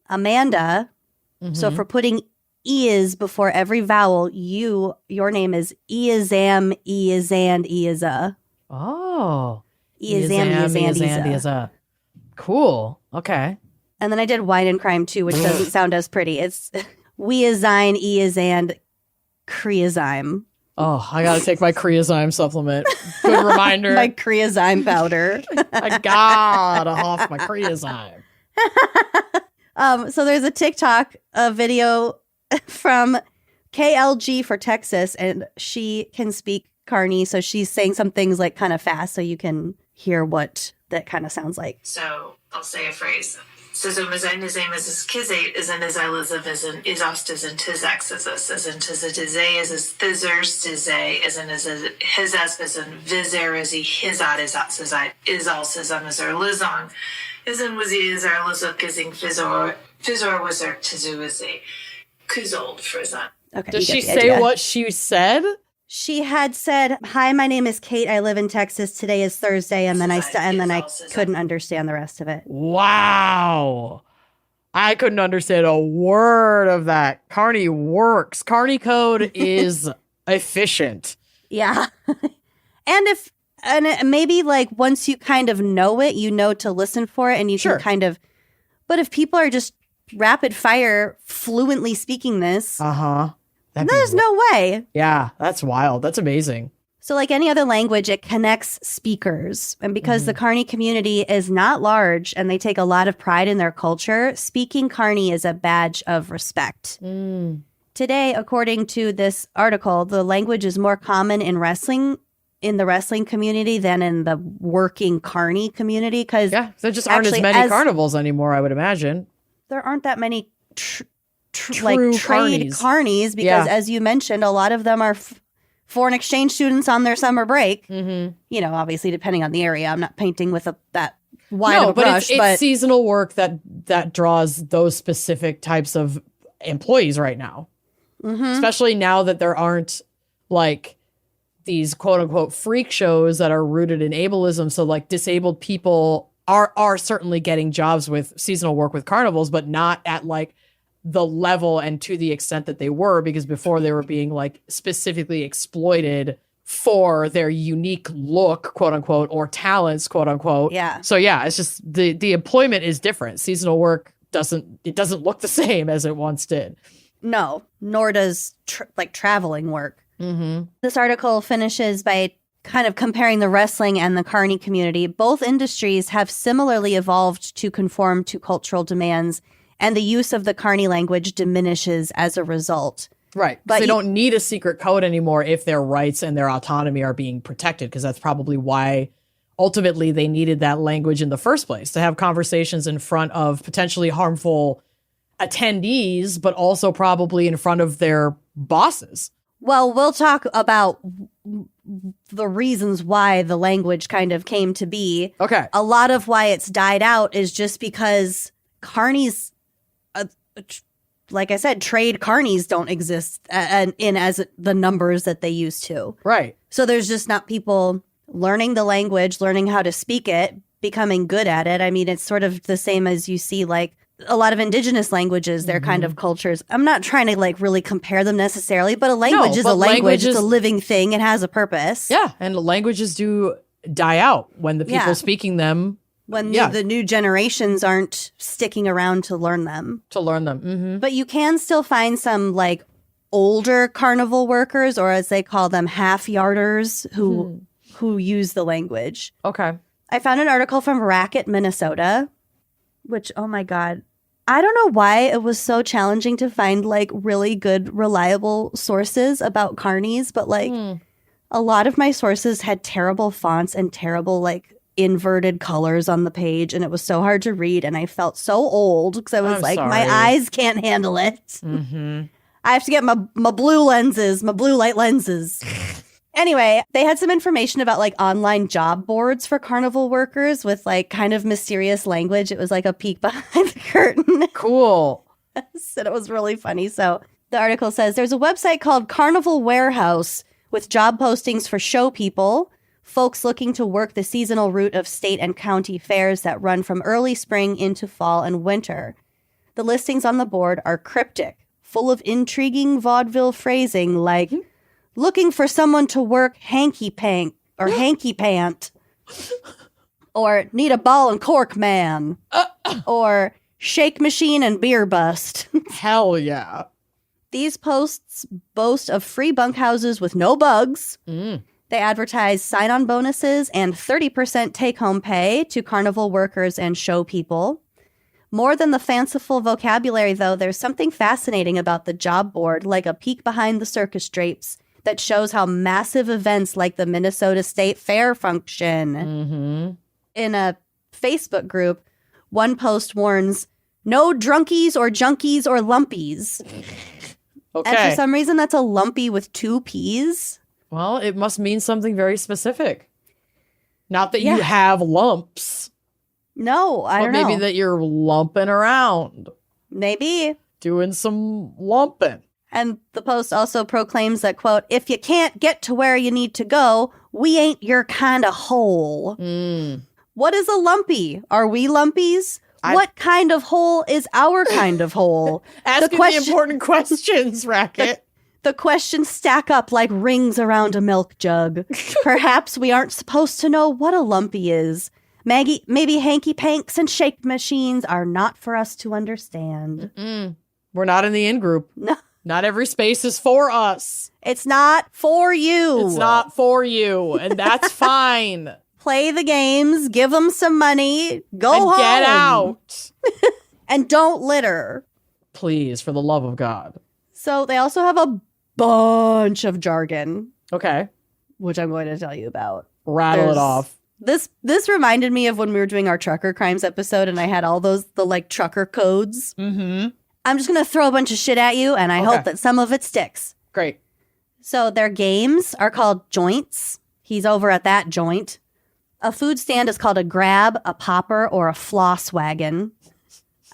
Amanda. So for putting is before every vowel, your name is Eazam, Eazand, Eaza. Oh. Eazam, Eazand, Eaza. Cool. Okay. And then I did Wine and Crime too, which doesn't sound as pretty. It's Weazine, Eazand, Creazyme. Oh, I got to take my Creazyme supplement. Good reminder. My Creazyme powder. I gotta off my Creazyme. So there's a TikTok, a video from KLG for Texas, and she can speak Carnie, so she's saying some things like kind of fast so you can hear what that kind of sounds like. So I'll say a phrase. So my name is Kizate is an Izilizav is an Izostas and Tizaxis is an Tizidaze is a Thizers Tizae is an Hizaspas and Vizer is Hizad is Otsizite is also Zamazar Lizon is an Wizzy is our Lizok kissing Fizor was our Tizuizi Kuzold Frizan. Okay. Does she say what she said? She had said, "Hi, my name is Kate. I live in Texas. Today is Thursday," and then I couldn't understand the rest of it. Wow, I couldn't understand a word of that. Carnie works. Carnie code is efficient. Yeah, and maybe like once you kind of know it, you know to listen for it, and you can kind of. But if people are just rapid fire, fluently speaking this, there's no way. Yeah, that's wild. That's amazing. So like any other language, it connects speakers. And because the Carnie community is not large and they take a lot of pride in their culture, speaking Carnie is a badge of respect. Today, according to this article, the language is more common in the wrestling community than in the working carny community. Because there just aren't as many carnivals anymore, I would imagine. There aren't that many trade carnies because, as you mentioned, a lot of them are foreign exchange students on their summer break. Mm-hmm. Obviously, depending on the area. I'm not painting with that wide of a brush. It's seasonal work that draws those specific types of employees right now. Mm-hmm. Especially now that there aren't like these quote unquote freak shows that are rooted in ableism. So like disabled people are certainly getting jobs with seasonal work with carnivals, but not at like the level and to the extent that they were, because before they were being like specifically exploited for their unique look, quote unquote, or talents, quote unquote. Yeah. So yeah, it's just the employment is different. Seasonal work doesn't look the same as it once did. No, nor does traveling work. Mm-hmm. This article finishes by kind of comparing the wrestling and the carny community. Both industries have similarly evolved to conform to cultural demands, and the use of the carny language diminishes as a result. Right. But they don't need a secret code anymore if their rights and their autonomy are being protected, because that's probably why ultimately they needed that language in the first place, to have conversations in front of potentially harmful attendees, but also probably in front of their bosses. Well, we'll talk about the reasons why the language kind of came to be. Okay. A lot of why it's died out is just because carnies, like I said, trade carnies don't exist in as the numbers that they used to. Right. So there's just not people learning the language, learning how to speak it, becoming good at it. I mean, it's sort of the same as you see like a lot of indigenous languages, their kind of cultures. I'm not trying to like really compare them necessarily, but a language is a language. It's a living thing. It has a purpose. Yeah. And languages do die out when the people speaking them. When the new generations aren't sticking around to learn them. Mm-hmm. But you can still find some like older carnival workers, or as they call them, half-yarders who use the language. Okay. I found an article from Racket, Minnesota, which, oh my God, I don't know why it was so challenging to find like really good, reliable sources about carnies, but like a lot of my sources had terrible fonts and terrible like inverted colors on the page, and it was so hard to read, and I felt so old because I was my eyes can't handle it. Mm-hmm. I have to get my blue light lenses. Anyway, they had some information about like online job boards for carnival workers with like kind of mysterious language. It was like a peek behind the curtain. Cool. And it was really funny. So the article says there's a website called Carnival Warehouse with job postings for show people, folks looking to work the seasonal route of state and county fairs that run from early spring into fall and winter. The listings on the board are cryptic, full of intriguing vaudeville phrasing like looking for someone to work hanky-pank or hanky-pant, or need a ball and cork man, or shake machine and beer bust. Hell yeah. These posts boast of free bunkhouses with no bugs. They advertise sign-on bonuses and 30% take-home pay to carnival workers and show people. More than the fanciful vocabulary, though, there's something fascinating about the job board, like a peek behind the circus drapes, that shows how massive events like the Minnesota State Fair function. Mm-hmm. In a Facebook group, one post warns, no drunkies or junkies or lumpies. Okay. And for some reason, that's a lumpy with 2 P's. Well, it must mean something very specific. Not that you have lumps. No, I don't know. But maybe that you're lumping around. Maybe. Doing some lumping. And the post also proclaims that, quote, if you can't get to where you need to go, we ain't your kind of hole. What is a lumpy? Are we lumpies? What kind of hole is our kind of hole? Asking the important questions, Racket. The questions stack up like rings around a milk jug. Perhaps we aren't supposed to know what a lumpy is. Maybe hanky-panks and shake machines are not for us to understand. We're not in the in-group. No. Not every space is for us. It's not for you. It's not for you, and that's fine. Play the games, give them some money, go home. Get out. And don't litter. Please, for the love of God. So they also have a bunch of jargon, Okay. which I'm going to tell you about. Rattle it off. This reminded me of when we were doing our trucker crimes episode and I had all the trucker codes. Mm-hmm. I'm just going to throw a bunch of shit at you and I hope that some of it sticks. Great. So their games are called joints. He's over at that joint. A food stand is called a grab, a popper, or a floss wagon.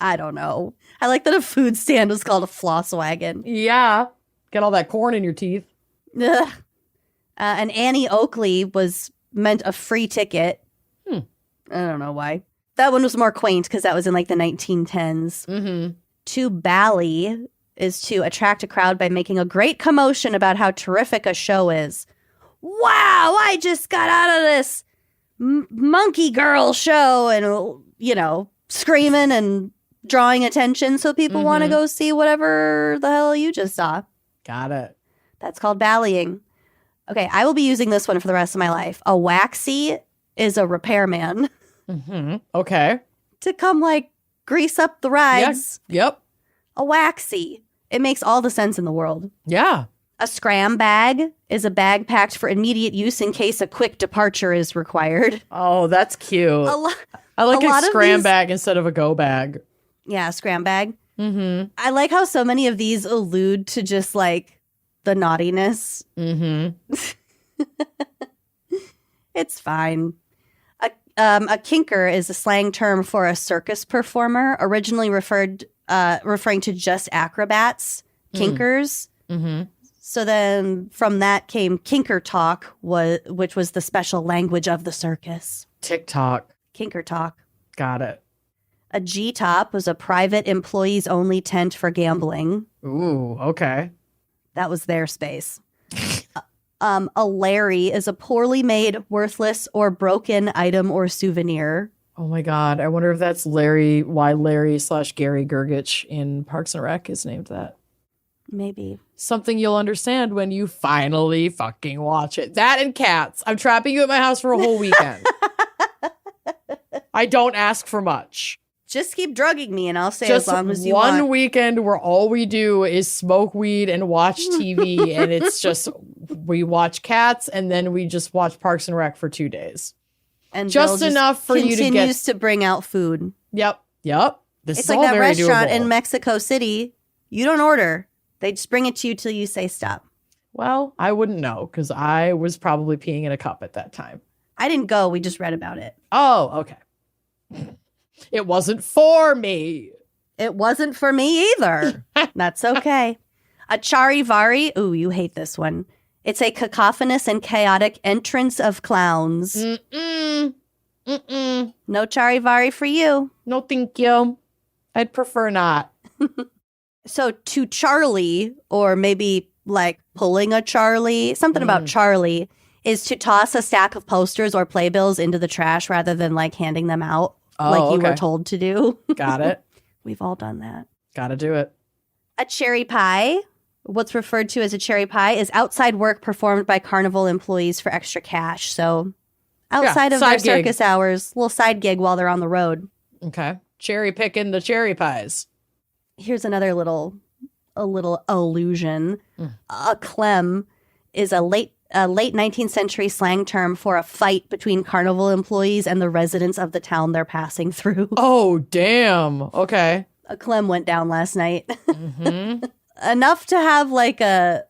I don't know. I like that a food stand is called a floss wagon. Yeah. Get all that corn in your teeth. Ugh. And Annie Oakley was meant a free ticket. I don't know why. That one was more quaint because that was in like the 1910s. Mm-hmm. To bally is to attract a crowd by making a great commotion about how terrific a show is. Wow, I just got out of this monkey girl show and, you know, screaming and drawing attention so people want to go see whatever the hell you just saw. Got it. That's called ballying. Okay, I will be using this one for the rest of my life. A waxy is a repairman. Mm-hmm. Okay. To come, like, grease up the rides. Yeah. Yep. A waxy. It makes all the sense in the world. Yeah. A scram bag is a bag packed for immediate use in case a quick departure is required. Oh, that's cute. I like a scram bag instead of a go bag. Yeah, a scram bag. Mm-hmm. I like how so many of these allude to just, like, the naughtiness. Mm-hmm. It's fine. A kinker is a slang term for a circus performer, originally referring to just acrobats, kinkers. Mm-hmm. So then from that came kinker talk, which was the special language of the circus. TikTok. Kinker talk. Got it. A G-top was a private employees only tent for gambling. Ooh, okay. That was their space. A Larry is a poorly made, worthless, or broken item or souvenir. Oh my God. I wonder if that's Larry, why Larry/Gary Gergich in Parks and Rec is named that. Maybe. Something you'll understand when you finally fucking watch it. That and cats. I'm trapping you at my house for a whole weekend. I don't ask for much. Just keep drugging me and I'll stay Just as long as you want. one weekend where all we do is smoke weed and watch TV and it's just we watch cats and then we just watch Parks and Rec for 2 days. And just Bill enough for you to get continues to bring out food. Yep. This It's is like all that very restaurant doable. in Mexico City. You don't order. They just bring it to you till you say stop. Well, I wouldn't know because I was probably peeing in a cup at that time. I didn't go. We just read about it. Oh, okay. It wasn't for me. It wasn't for me either. That's okay. A charivari. Ooh, you hate this one. It's a cacophonous and chaotic entrance of clowns. Mm-mm. Mm-mm. No charivari for you. No, thank you. I'd prefer not. So to Charlie, or maybe like pulling a Charlie, something about Charlie, is to toss a stack of posters or playbills into the trash rather than like handing them out like you were told to do. Got it. We've all done that. Gotta do it. A cherry pie, what's referred to as a cherry pie, is outside work performed by carnival employees for extra cash. So outside of their circus hours, little side gig while they're on the road. Okay. Cherry picking the cherry pies. Here's another little allusion. A clem is a late 19th century slang term for a fight between carnival employees and the residents of the town they're passing through. Oh, damn. Okay. A clem went down last night. Mm-hmm. Enough to have like a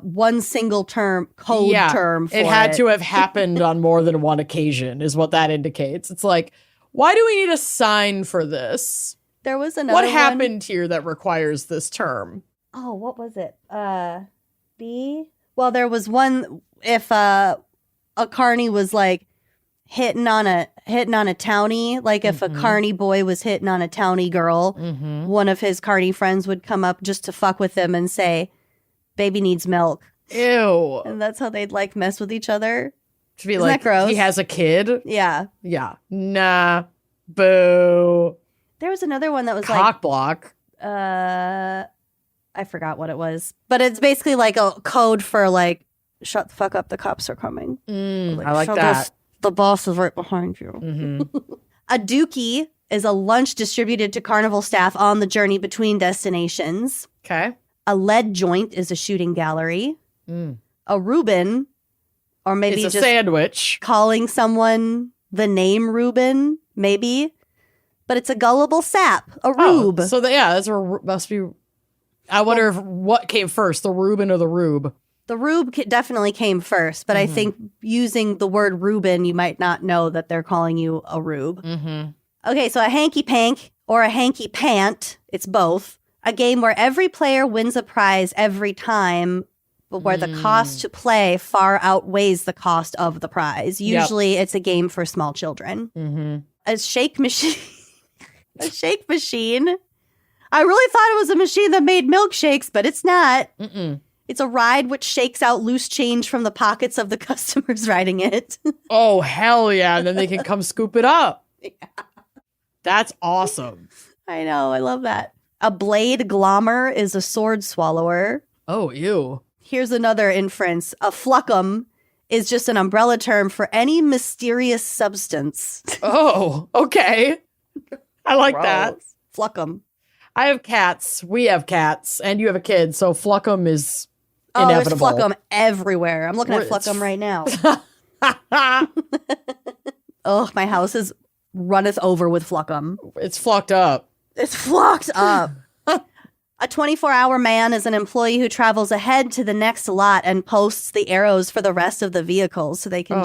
one single term code term for it. It had to have happened on more than one occasion is what that indicates. It's like, why do we need a sign for this? There was another What one. happened here that requires this term? Oh, what was it? B? Well, there was one if a carny was like hitting on a townie, like if a carny boy was hitting on a townie girl, one of his carny friends would come up just to fuck with him and say, "Baby needs milk." Ew. And that's how they'd like mess with each other. To be Isn't like, that gross? he has a kid? Yeah. Yeah. Nah. Boo. There was another one that was Cock block. I forgot what it was, but it's basically like a code for like, shut the fuck up, the cops are coming. I like "Shut that. this, the boss is right behind you." Mm-hmm. A dookie is a lunch distributed to carnival staff on the journey between destinations. Okay. A lead joint is a shooting gallery. A Reuben, or maybe it's a just sandwich. calling someone the name Reuben, maybe. But it's a gullible sap, a rube. So that's must be. I wonder what came first, the Reuben or the Rube. The rube definitely came first, but I think using the word Reuben, you might not know that they're calling you a rube. Okay, so a hanky pank or a hanky pant, it's both. A game where every player wins a prize every time, but where the cost to play far outweighs the cost of the prize. Usually it's a game for small children. A shake machine. A shake machine. I really thought it was a machine that made milkshakes, but it's not. It's a ride which shakes out loose change from the pockets of the customers riding it. Oh, hell yeah. And then they can come scoop it up. Yeah. That's awesome. I know. I love that. A blade glommer is a sword swallower. Oh, ew. Here's another inference. A fluckum is just an umbrella term for any mysterious substance. Oh, okay. I like that. Fluckum. I have cats. We have cats. And you have a kid. So fluckum is inevitable. There's fluckum everywhere. I'm looking at fluckum right now. Oh, my house is runneth over with fluckum. It's flucked up. It's flucked up. A 24-hour man is an employee who travels ahead to the next lot and posts the arrows for the rest of the vehicles so they can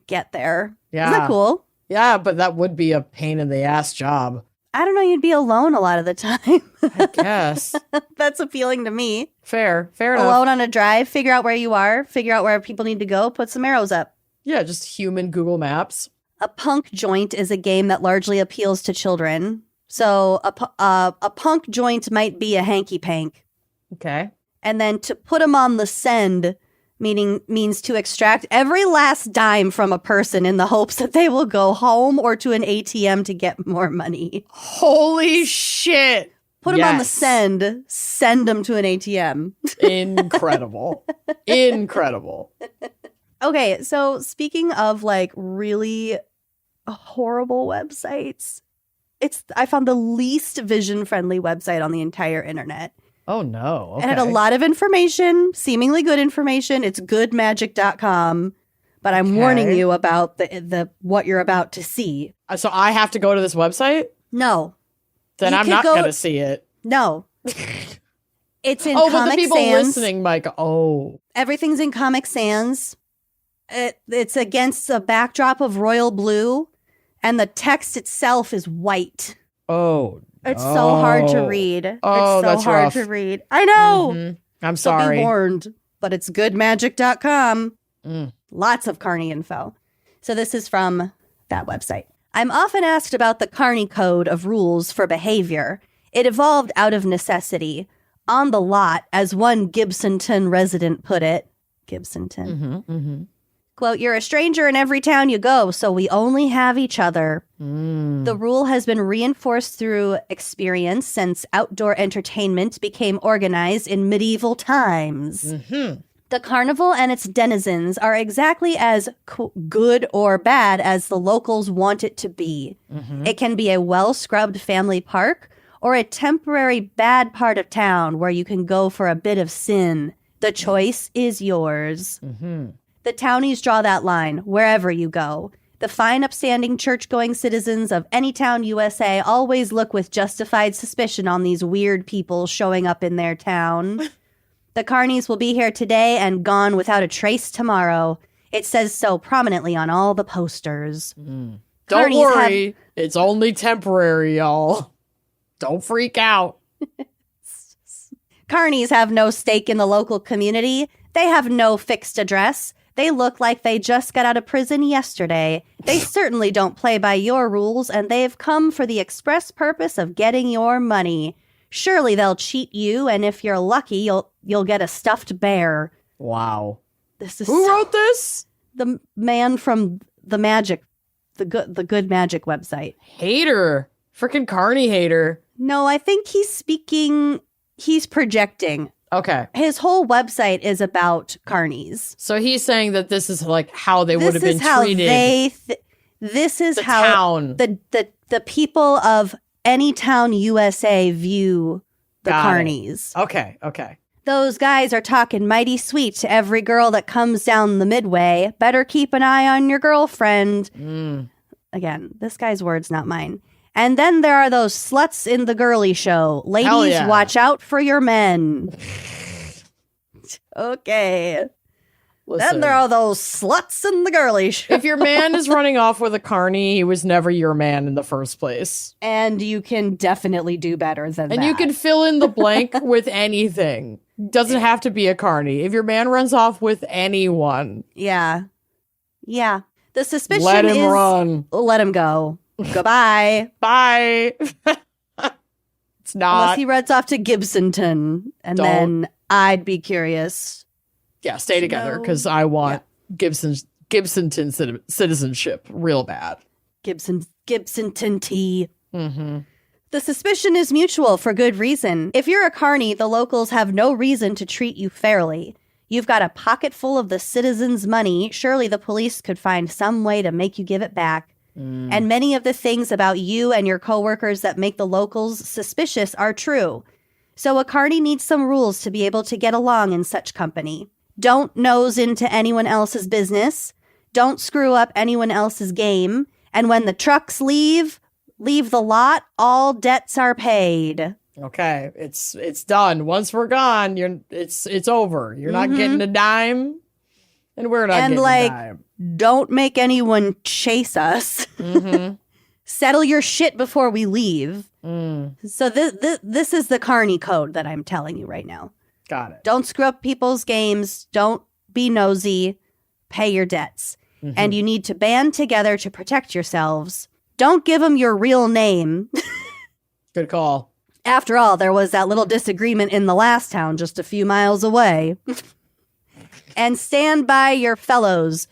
get there. Yeah. Isn't that cool? Yeah, but that would be a pain in the ass job. I don't know. You'd be alone a lot of the time. I guess. That's appealing to me. Fair enough. Alone on a drive, figure out where you are, figure out where people need to go, put some arrows up. Yeah, just human Google Maps. A punk joint is a game that largely appeals to children. So a punk joint might be a hanky pank. Okay. And then to put them on the send means to extract every last dime from a person in the hopes that they will go home or to an ATM to get more money. Holy shit. Put them on the send them to an ATM. Incredible. Incredible. Okay, so speaking of like really horrible websites, I found the least vision-friendly website on the entire internet. Oh, no. Okay. It had a lot of information, seemingly good information. It's goodmagic.com, but I'm warning you about the what you're about to see. So I have to go to this website? No. Then I'm not going to see it. No. It's in Comic Sans. Comic Oh, but the people Sans. listening, Mike. Oh. Everything's in Comic Sans. It's against a backdrop of royal blue, and the text itself is white. Oh, it's so hard to read. Oh, it's so that's hard rough. to read. I know. Mm-hmm. I'm sorry. So be warned, but it's goodmagic.com. Lots of Carnie info. So this is from that website. I'm often asked about the Carnie code of rules for behavior. It evolved out of necessity. On the lot, as one Gibsonton resident put it. Gibsonton. Quote, you're a stranger in every town you go, so we only have each other. The rule has been reinforced through experience since outdoor entertainment became organized in medieval times. The carnival and its denizens are exactly as good or bad as the locals want it to be. It can be a well-scrubbed family park or a temporary bad part of town where you can go for a bit of sin. The choice is yours. The townies draw that line wherever you go. The fine, upstanding, church-going citizens of any town USA always look with justified suspicion on these weird people showing up in their town. The Carnies will be here today and gone without a trace tomorrow. It says so prominently on all the posters. Don't worry. It's only temporary, y'all. Don't freak out. Carnies have no stake in the local community. They have no fixed address. They look like they just got out of prison yesterday. They certainly don't play by your rules, and they've come for the express purpose of getting your money. Surely they'll cheat you, and if you're lucky, you'll get a stuffed bear. Wow. Who wrote this? The man from the Good Magic website. Hater. Freaking Carnie hater. No, I think he's projecting. Okay. His whole website is about Carnies. So he's saying that this is like how they would have been treated. This is the how town. the people of any town USA view the Carnies. Okay. Those guys are talking mighty sweet to every girl that comes down the midway. Better keep an eye on your girlfriend. Again, this guy's words, not mine. And then there are those sluts in the girly show. Ladies, watch out for your men. Okay. Listen, then there are those sluts in the girly show. If your man is running off with a Carnie, he was never your man in the first place. And you can definitely do better than that. And you can fill in the blank with anything. Doesn't have to be a Carnie. If your man runs off with anyone. Yeah. The suspicion let him is... run. Let him go. Goodbye. Bye. It's not. Unless he runs off to Gibsonton. And then I'd be curious. Yeah, stay together because I want Gibsonton citizenship real bad. Gibsonton tea. Mm-hmm. The suspicion is mutual for good reason. If you're a Carnie, the locals have no reason to treat you fairly. You've got a pocket full of the citizens' money. Surely the police could find some way to make you give it back. And many of the things about you and your coworkers that make the locals suspicious are true. So a Carnie needs some rules to be able to get along in such company. Don't nose into anyone else's business. Don't screw up anyone else's game. And when the trucks leave the lot, all debts are paid. Okay, it's done. Once we're gone, it's over. You're not getting a dime, and we're not getting a dime. Don't make anyone chase us. Settle your shit before we leave. So this is the Carnie code that I'm telling you right now. Got it. Don't screw up people's games. Don't be nosy. Pay your debts. And you need to band together to protect yourselves. Don't give them your real name. Good call. After all, there was that little disagreement in the last town just a few miles away. And stand by your fellows.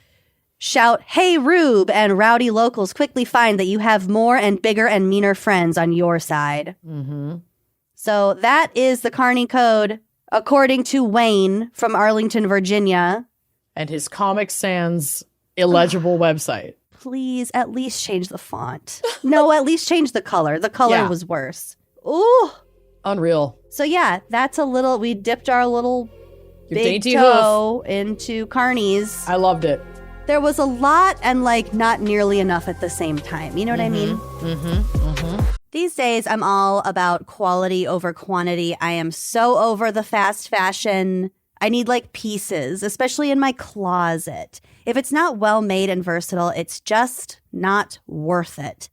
Shout, "Hey, Rube," and rowdy locals quickly find that you have more and bigger and meaner friends on your side. So that is the Carnie code, according to Wayne from Arlington, Virginia. And his Comic Sans illegible website. Please, at least change the font. No, at least change the color. The color was worse. Ooh. Unreal. So yeah, that's we dipped our little Your big dainty toe into Carnies. I loved it. There was a lot and not nearly enough at the same time. You know what I mean? These days, I'm all about quality over quantity. I am so over the fast fashion. I need pieces, especially in my closet. If it's not well made and versatile, it's just not worth it.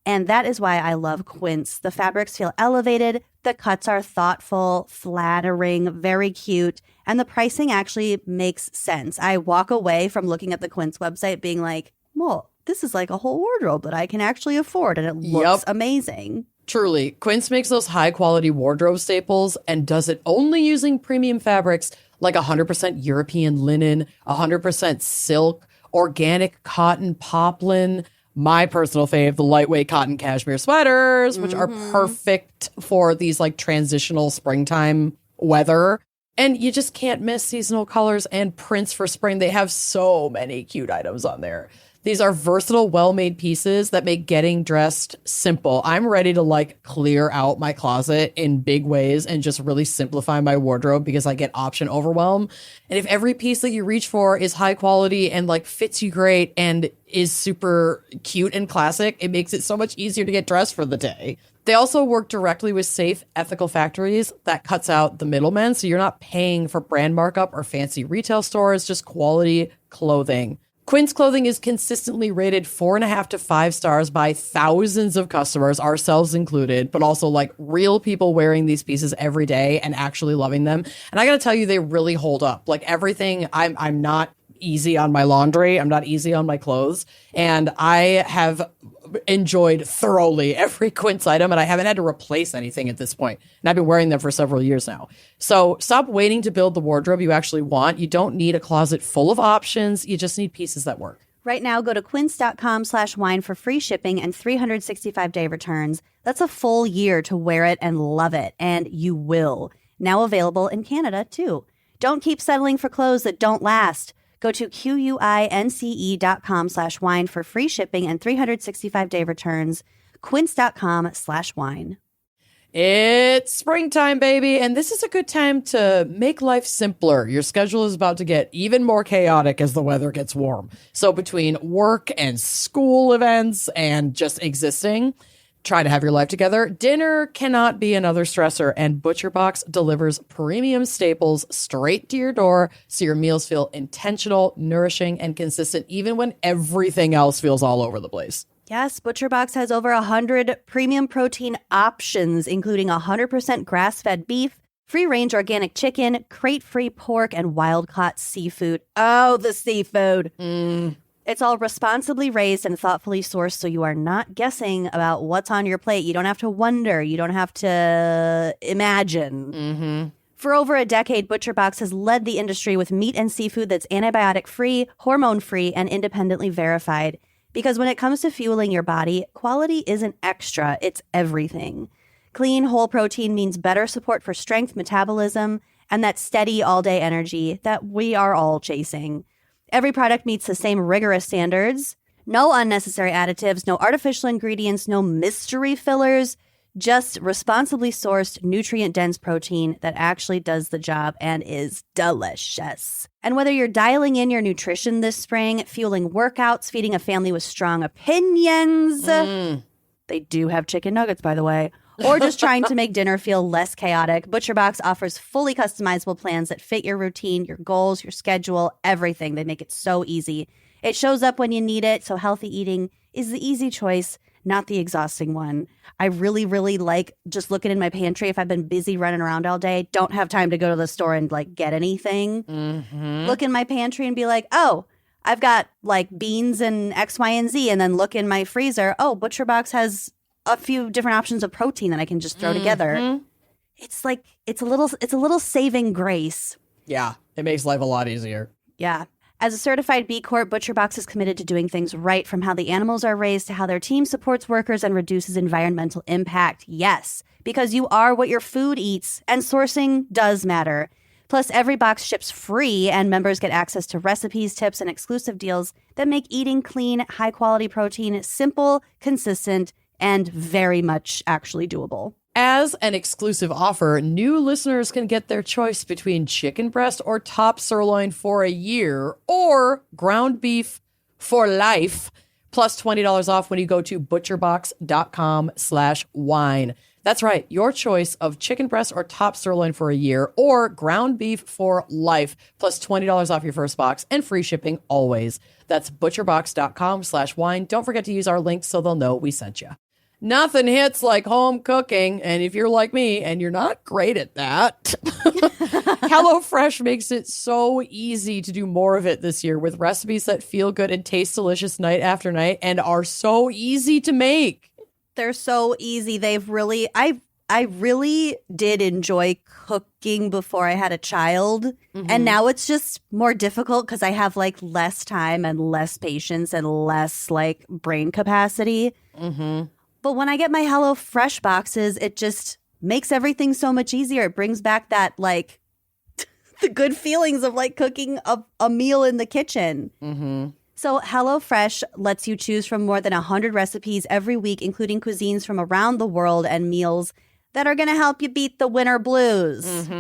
And that is why I love Quince. The fabrics feel elevated, the cuts are thoughtful, flattering, very cute, and the pricing actually makes sense. I walk away from looking at the Quince website being like, well, this is like a whole wardrobe that I can actually afford, and it looks amazing. Truly, Quince makes those high-quality wardrobe staples and does it only using premium fabrics like 100% European linen, 100% silk, organic cotton poplin, my personal fave, the lightweight cotton cashmere sweaters, which are perfect for these transitional springtime weather. And you just can't miss seasonal colors and prints for spring. They have so many cute items on there. These are versatile, well-made pieces that make getting dressed simple. I'm ready to clear out my closet in big ways and just really simplify my wardrobe because I get option overwhelm. And if every piece that you reach for is high quality and fits you great and is super cute and classic, it makes it so much easier to get dressed for the day. They also work directly with safe, ethical factories that cuts out the middlemen, so you're not paying for brand markup or fancy retail stores, just quality clothing. Quince clothing is consistently rated 4.5 to 5 stars by thousands of customers, ourselves included, but also real people wearing these pieces every day and actually loving them. And I got to tell you, they really hold up. Everything, I'm not easy on my laundry. I'm not easy on my clothes. And I have enjoyed thoroughly every Quince item, and I haven't had to replace anything at this point. And I've been wearing them for several years now. So stop waiting to build the wardrobe you actually want. You don't need a closet full of options. You just need pieces that work. Right now, go to quince.com/wine for free shipping and 365-day returns. That's a full year to wear it and love it, and you will. Now available in Canada, too. Don't keep settling for clothes that don't last. Go to quince.com/wine for free shipping and 365-day returns. Quince.com/wine. It's springtime, baby, and this is a good time to make life simpler. Your schedule is about to get even more chaotic as the weather gets warm. So between work and school events and just existing, try to have your life together. Dinner cannot be another stressor, and ButcherBox delivers premium staples straight to your door so your meals feel intentional, nourishing, and consistent, even when everything else feels all over the place. Yes, ButcherBox has over 100 premium protein options, including 100% grass-fed beef, free-range organic chicken, crate-free pork, and wild-caught seafood. Oh, the seafood. It's all responsibly raised and thoughtfully sourced, so you are not guessing about what's on your plate. You don't have to wonder. You don't have to imagine. For over a decade, ButcherBox has led the industry with meat and seafood that's antibiotic-free, hormone-free, and independently verified. Because when it comes to fueling your body, quality isn't extra, it's everything. Clean, whole protein means better support for strength, metabolism, and that steady all-day energy that we are all chasing. Every product meets the same rigorous standards. No unnecessary additives, no artificial ingredients, no mystery fillers, just responsibly sourced, nutrient-dense protein that actually does the job and is delicious. And whether you're dialing in your nutrition this spring, fueling workouts, feeding a family with strong opinions, they do have chicken nuggets, by the way, or just trying to make dinner feel less chaotic, ButcherBox offers fully customizable plans that fit your routine, your goals, your schedule, everything. They make it so easy. It shows up when you need it, so healthy eating is the easy choice, not the exhausting one. I really, really like just looking in my pantry if I've been busy running around all day, don't have time to go to the store and like get anything. Look in my pantry and be like, oh, I've got like beans and X, Y, and Z, and then look in my freezer. Oh, ButcherBox has a few different options of protein that I can just throw together. It's like, it's a little saving grace. Yeah, it makes life a lot easier. Yeah. As a certified B Corp, ButcherBox is committed to doing things right, from how the animals are raised to how their team supports workers and reduces environmental impact. Yes, because you are what your food eats, and sourcing does matter. Plus, every box ships free, and members get access to recipes, tips, and exclusive deals that make eating clean, high-quality protein simple, consistent, and very much actually doable. As an exclusive offer, new listeners can get their choice between chicken breast or top sirloin for a year, or ground beef for life, plus $20 off when you go to butcherbox.com/wine. That's right, your choice of chicken breast or top sirloin for a year, or ground beef for life, plus $20 off your first box and free shipping always. That's butcherbox.com/wine. Don't forget to use our link so they'll know we sent you. Nothing hits like home cooking, and if you're like me and you're not great at that, HelloFresh makes it so easy to do more of it this year with recipes that feel good and taste delicious night after night and are so easy to make. They're so easy. I really did enjoy cooking before I had a child, and now it's just more difficult because I have like less time and less patience and less like brain capacity. But when I get my HelloFresh boxes, it just makes everything so much easier. It brings back that, like, the good feelings of, like, cooking a meal in the kitchen. So HelloFresh lets you choose from more than 100 recipes every week, including cuisines from around the world and meals that are going to help you beat the winter blues.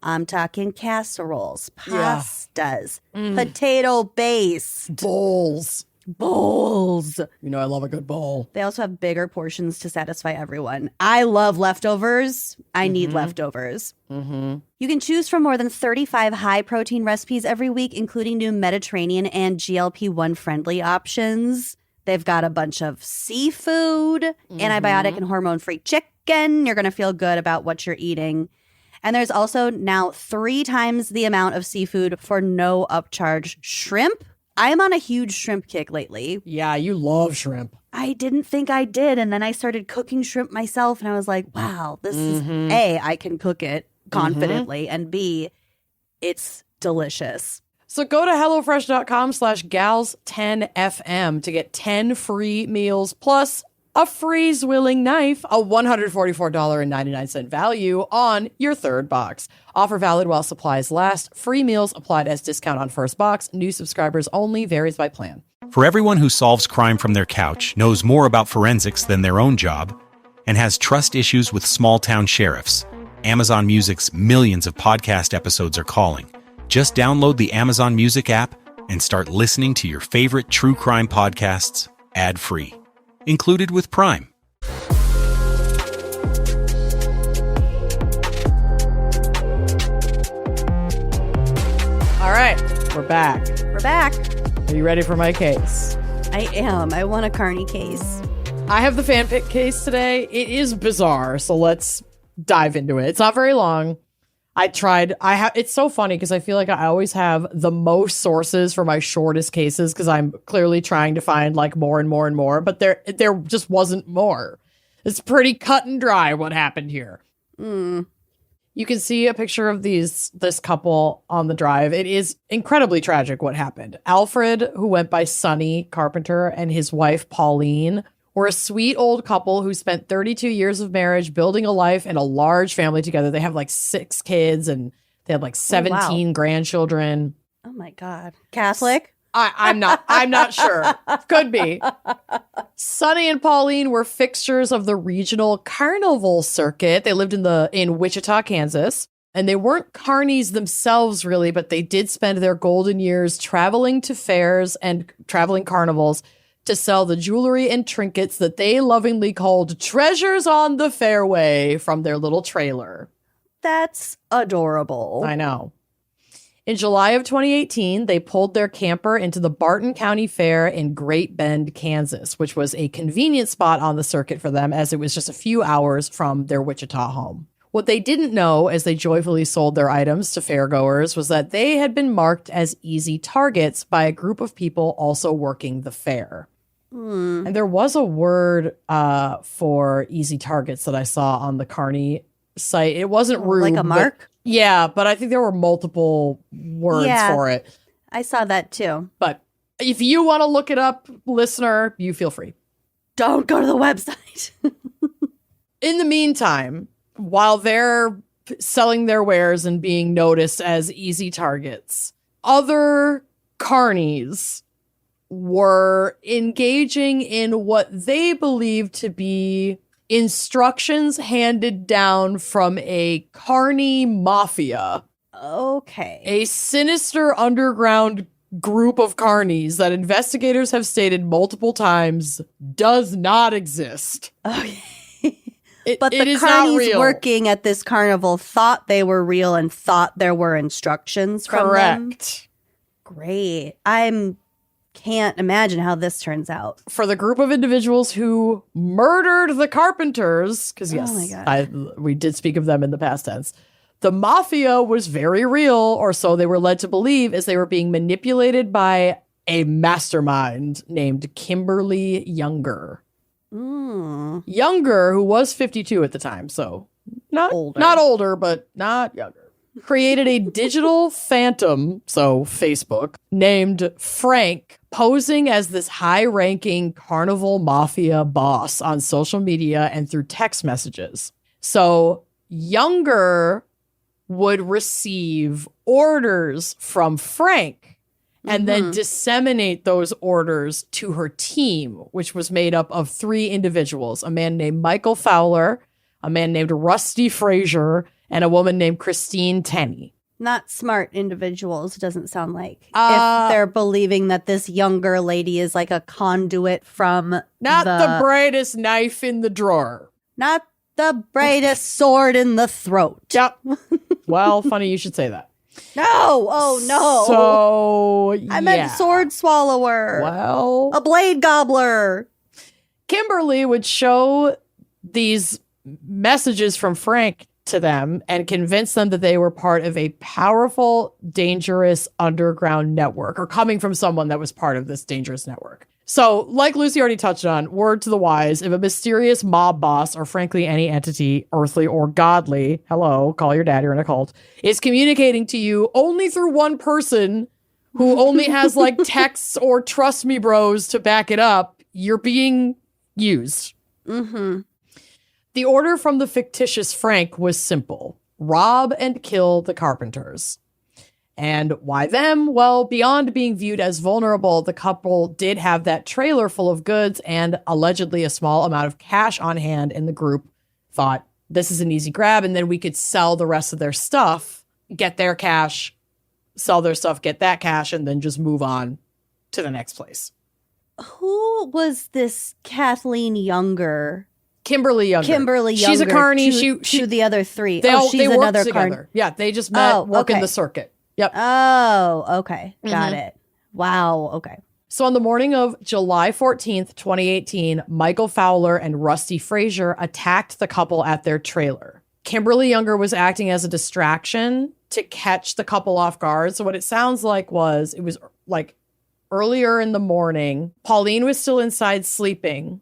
I'm talking casseroles, pastas, potato base, bowls. You know I love a good bowl. They also have bigger portions to satisfy everyone. I love leftovers. I need leftovers. You can choose from more than 35 high-protein recipes every week, including new Mediterranean and GLP-1 friendly options. They've got a bunch of seafood, antibiotic and hormone-free chicken. You're going to feel good about what you're eating. And there's also now 3 times the amount of seafood for no upcharge. Shrimp. I am on a huge shrimp kick lately. Yeah, you love shrimp. I didn't think I did. And then I started cooking shrimp myself. And I was like, wow, this is A, I can cook it confidently. And B, it's delicious. So go to HelloFresh.com/gals10FM to get 10 free meals plus a freeze-willing knife, a $144.99 value on your third box. Offer valid while supplies last. Free meals applied as discount on first box. New subscribers only. Varies by plan. For everyone who solves crime from their couch knows more about forensics than their own job, and has trust issues with small-town sheriffs. Amazon Music's millions of podcast episodes are calling. Just download the Amazon Music app and start listening to your favorite true crime podcasts ad-free. Included with Prime. All right, we're back. We're back. Are you ready for my case? I am. I want a Carnie case. I have the fanfic case today. It is bizarre, so let's dive into it. It's not very long. It's so funny because I feel like I always have the most sources for my shortest cases because I'm clearly trying to find like more and more and more, but there just wasn't more. It's pretty cut and dry what happened here. You can see a picture of this couple on the drive. It is incredibly tragic what happened. Alfred, who went by Sonny Carpenter, and his wife Pauline were a sweet old couple who spent 32 years of marriage building a life and a large family together. They have like 6 kids and they had like 17 grandchildren. Oh my God. Catholic? I'm not sure. Could be. Sonny and Pauline were fixtures of the regional carnival circuit. They lived in Wichita, Kansas, and they weren't carnies themselves really, but they did spend their golden years traveling to fairs and traveling carnivals to sell the jewelry and trinkets that they lovingly called treasures on the fairway from their little trailer. That's adorable. I know. In July of 2018, they pulled their camper into the Barton County Fair in Great Bend, Kansas, which was a convenient spot on the circuit for them as it was just a few hours from their Wichita home. What they didn't know as they joyfully sold their items to fairgoers was that they had been marked as easy targets by a group of people also working the fair. And there was a word for easy targets that I saw on the Carnie site. It wasn't rude. Like a mark? But I think there were multiple words for it. I saw that too. But if you want to look it up, listener, you feel free. Don't go to the website. In the meantime, while they're selling their wares and being noticed as easy targets, other carnies were engaging in what they believed to be instructions handed down from a Carnie mafia. Okay. A sinister underground group of carnies that investigators have stated multiple times does not exist. Okay. But the carnies working at this carnival thought they were real and thought there were instructions from them. Correct. Great. Can't imagine how this turns out. For the group of individuals who murdered the Carpenters, because we did speak of them in the past tense, the mafia was very real, or so they were led to believe, as they were being manipulated by a mastermind named Kimberly Younger. Younger, who was 52 at the time, so not older, but not younger, created a digital phantom, so Facebook, named Frank, posing as this high-ranking carnival mafia boss on social media and through text messages. So Younger would receive orders from Frank and then disseminate those orders to her team, which was made up of 3 individuals, a man named Michael Fowler, a man named Rusty Frazier, and a woman named Christine Tenney. Not smart individuals, doesn't sound like. If they're believing that this Younger lady is like a conduit from the brightest knife in the drawer. Not the brightest sword in the throat. Yep. Well, funny you should say that. No. Oh, no. So, I meant sword swallower. Well. A blade gobbler. Kimberly would show these messages from Frank to them and convince them that they were part of a powerful, dangerous underground network, or coming from someone that was part of this dangerous network. So, like Lucy already touched on, word to the wise, if a mysterious mob boss, or frankly any entity, earthly or godly, hello, call your dad, you're in a cult, is communicating to you only through one person who only has like texts or trust me bros to back it up, you're being used. The order from the fictitious Frank was simple: rob and kill the Carpenters. And why them? Well, beyond being viewed as vulnerable, the couple did have that trailer full of goods and allegedly a small amount of cash on hand, and the group thought this is an easy grab, and then we could sell the rest of their stuff, get their cash, sell their stuff, get that cash, and then just move on to the next place. Who was this Kathleen Younger? Kimberly Younger. She's a Carnie. To the other three. She's another together. Yeah, they just met working the circuit. Yep. Oh, okay. Got it. Wow. Okay. So on the morning of July 14th, 2018, Michael Fowler and Rusty Frazier attacked the couple at their trailer. Kimberly Younger was acting as a distraction to catch the couple off guard. So what it sounds like was, it was like earlier in the morning, Pauline was still inside sleeping,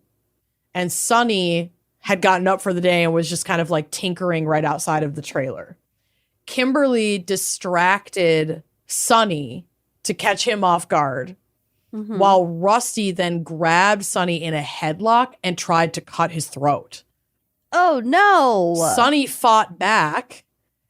and Sonny had gotten up for the day and was just kind of like tinkering right outside of the trailer. Kimberly distracted Sonny to catch him off guard, while Rusty then grabbed Sonny in a headlock and tried to cut his throat. Oh, no. Sonny fought back,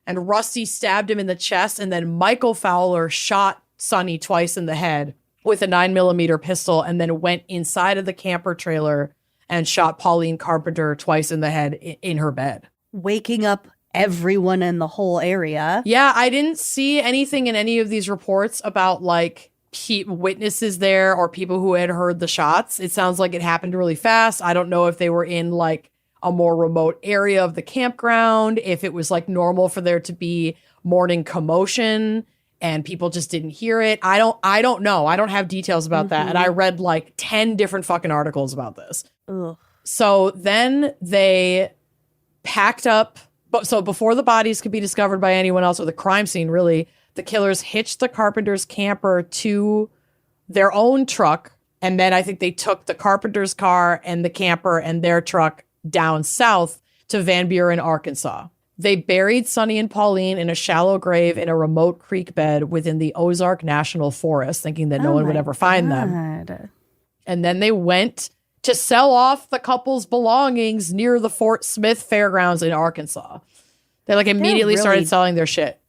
and Rusty stabbed him in the chest, and then Michael Fowler shot Sonny twice in the head with a 9mm pistol, and then went inside of the camper trailer and shot Pauline Carpenter twice in the head in her bed. Waking up everyone in the whole area. Yeah, I didn't see anything in any of these reports about like witnesses there or people who had heard the shots. It sounds like it happened really fast. I don't know if they were in like a more remote area of the campground, if it was like normal for there to be morning commotion and people just didn't hear it. I don't know. I don't have details about that. And I read like 10 different fucking articles about this. Ugh. So then they packed up. So before the bodies could be discovered by anyone else, or the crime scene really, the killers hitched the Carpenter's camper to their own truck. And then I think they took the Carpenter's car and the camper and their truck down south to Van Buren, Arkansas. They buried Sonny and Pauline in a shallow grave in a remote creek bed within the Ozark National Forest, thinking that no one would ever find them. And then they went to sell off the couple's belongings near the Fort Smith Fairgrounds in Arkansas. They like immediately started selling their shit.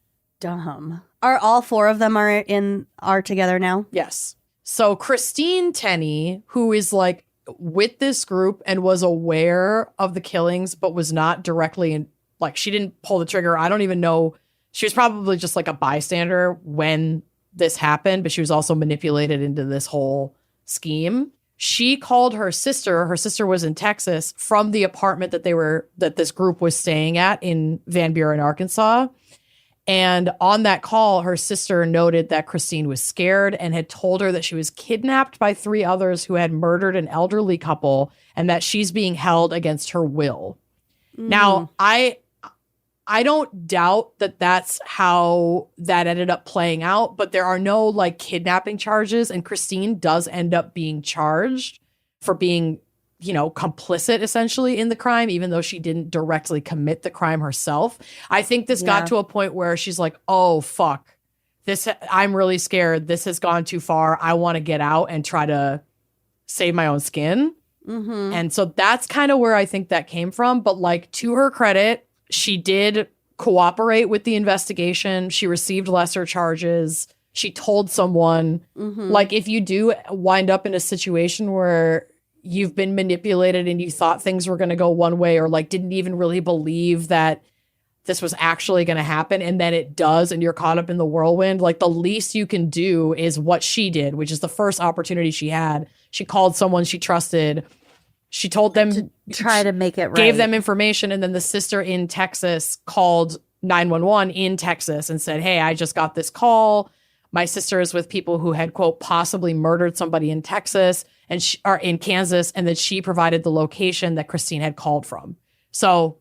Dumb. Are all four of them are together now? Yes. So Christine Tenney, who is like with this group and was aware of the killings, but was not directly like, she didn't pull the trigger. I don't even know. She was probably just like a bystander when this happened, but she was also manipulated into this whole scheme. She called her sister. Her sister was in Texas, from the apartment that this group was staying at in Van Buren, Arkansas. And on that call, her sister noted that Christine was scared and had told her that she was kidnapped by 3 others who had murdered an elderly couple and that she's being held against her will. Now, I don't doubt that that's how that ended up playing out, but there are no like kidnapping charges, and Christine does end up being charged for being, complicit essentially in the crime, even though she didn't directly commit the crime herself. I think this got to a point where she's like, oh, fuck, I'm really scared. This has gone too far. I want to get out and try to save my own skin. And so that's kind of where I think that came from. But like, to her credit, she did cooperate with the investigation. She received lesser charges. She told someone, like, if you do wind up in a situation where you've been manipulated and you thought things were going to go one way, or like didn't even really believe that this was actually going to happen, and then it does, and you're caught up in the whirlwind, like the least you can do is what she did, which is the first opportunity she had. She called someone she trusted. She told them to try to make it right. Gave them information, and then the sister in Texas called 911 in Texas and said, hey, I just got this call. My sister is with people who had, quote, possibly murdered somebody in Texas or in Kansas, and that she provided the location that Christine had called from. So,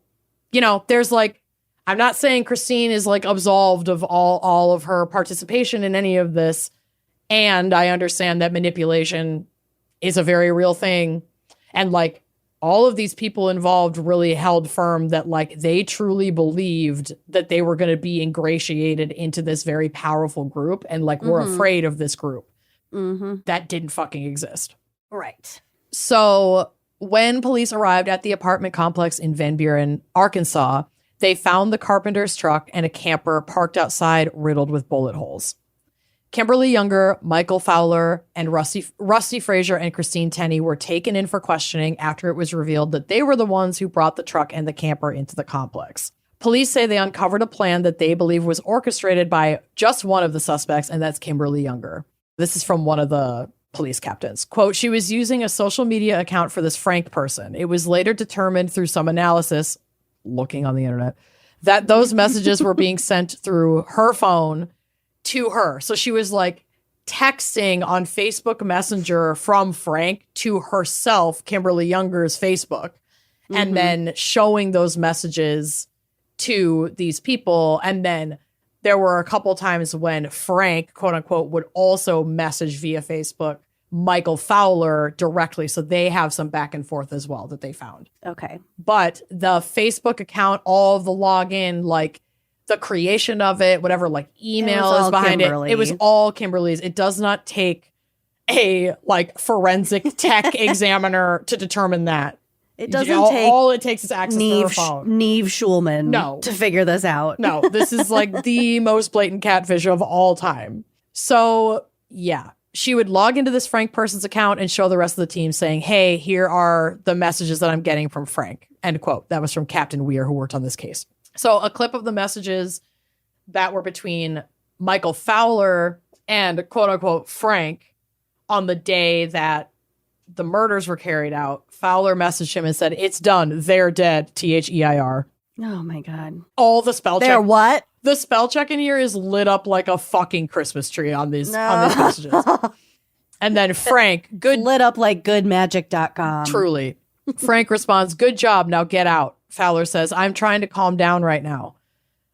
there's like, I'm not saying Christine is like absolved of all of her participation in any of this. And I understand that manipulation is a very real thing. And like, all of these people involved really held firm that like they truly believed that they were going to be ingratiated into this very powerful group, and like were afraid of this group. That didn't fucking exist. Right. So when police arrived at the apartment complex in Van Buren, Arkansas, They found the carpenter's truck and a camper parked outside riddled with bullet holes. Kimberly Younger, Michael Fowler, and Rusty Frazier and Christine Tenney were taken in for questioning after it was revealed that they were the ones who brought the truck and the camper into the complex. Police say they uncovered a plan that they believe was orchestrated by just one of the suspects, and that's Kimberly Younger. This is from one of the police captains. Quote, she was using a social media account for this Frank person. It was later determined through some analysis, looking on the internet, that those messages were being sent through her phone to her. So she was like texting on Facebook Messenger from Frank to herself, Kimberly Younger's Facebook, and then showing those messages to these people. And then there were a couple times when Frank, quote unquote, would also message via Facebook Michael Fowler directly. So they have some back and forth as well that they found. Okay. But the Facebook account, all of the login, like the creation of it, whatever, like email is behind Kimberly. it. It was all Kimberly's. It does not take a like forensic tech examiner to determine that. It doesn't take all it takes is access to her phone. Neve Schulman to figure this out. No, this is like the most blatant catfish of all time. So yeah, she would log into this Frank person's account and show the rest of the team saying, hey, here are the messages that I'm getting from Frank. End quote. That was from Captain Weir, who worked on this case. So a clip of the messages that were between Michael Fowler and quote unquote Frank on the day that the murders were carried out. Fowler messaged him and said, it's done. They're dead. THEIR. Oh my God. All the spell check. They're what? The spell check in here is lit up like a fucking Christmas tree on these messages. And then Frank, good. Lit up like goodmagic.com. Truly. Frank responds, good job. Now get out. Fowler says, I'm trying to calm down right now.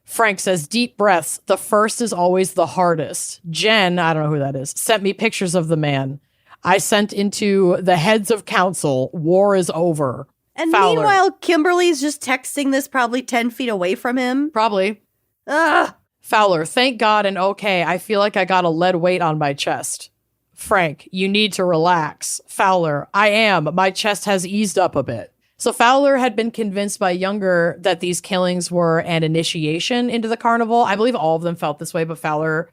Frank says, deep breaths. The first is always the hardest. Jen, I don't know who that is, sent me pictures of the man. I sent into the heads of council. War is over. And Fowler. Meanwhile, Kimberly's just texting this probably 10 feet away from him. Probably. Ugh. Fowler, thank God and okay. I feel like I got a lead weight on my chest. Frank, you need to relax. Fowler, I am. My chest has eased up a bit. So Fowler had been convinced by Younger that these killings were an initiation into the carnival. I believe all of them felt this way, but Fowler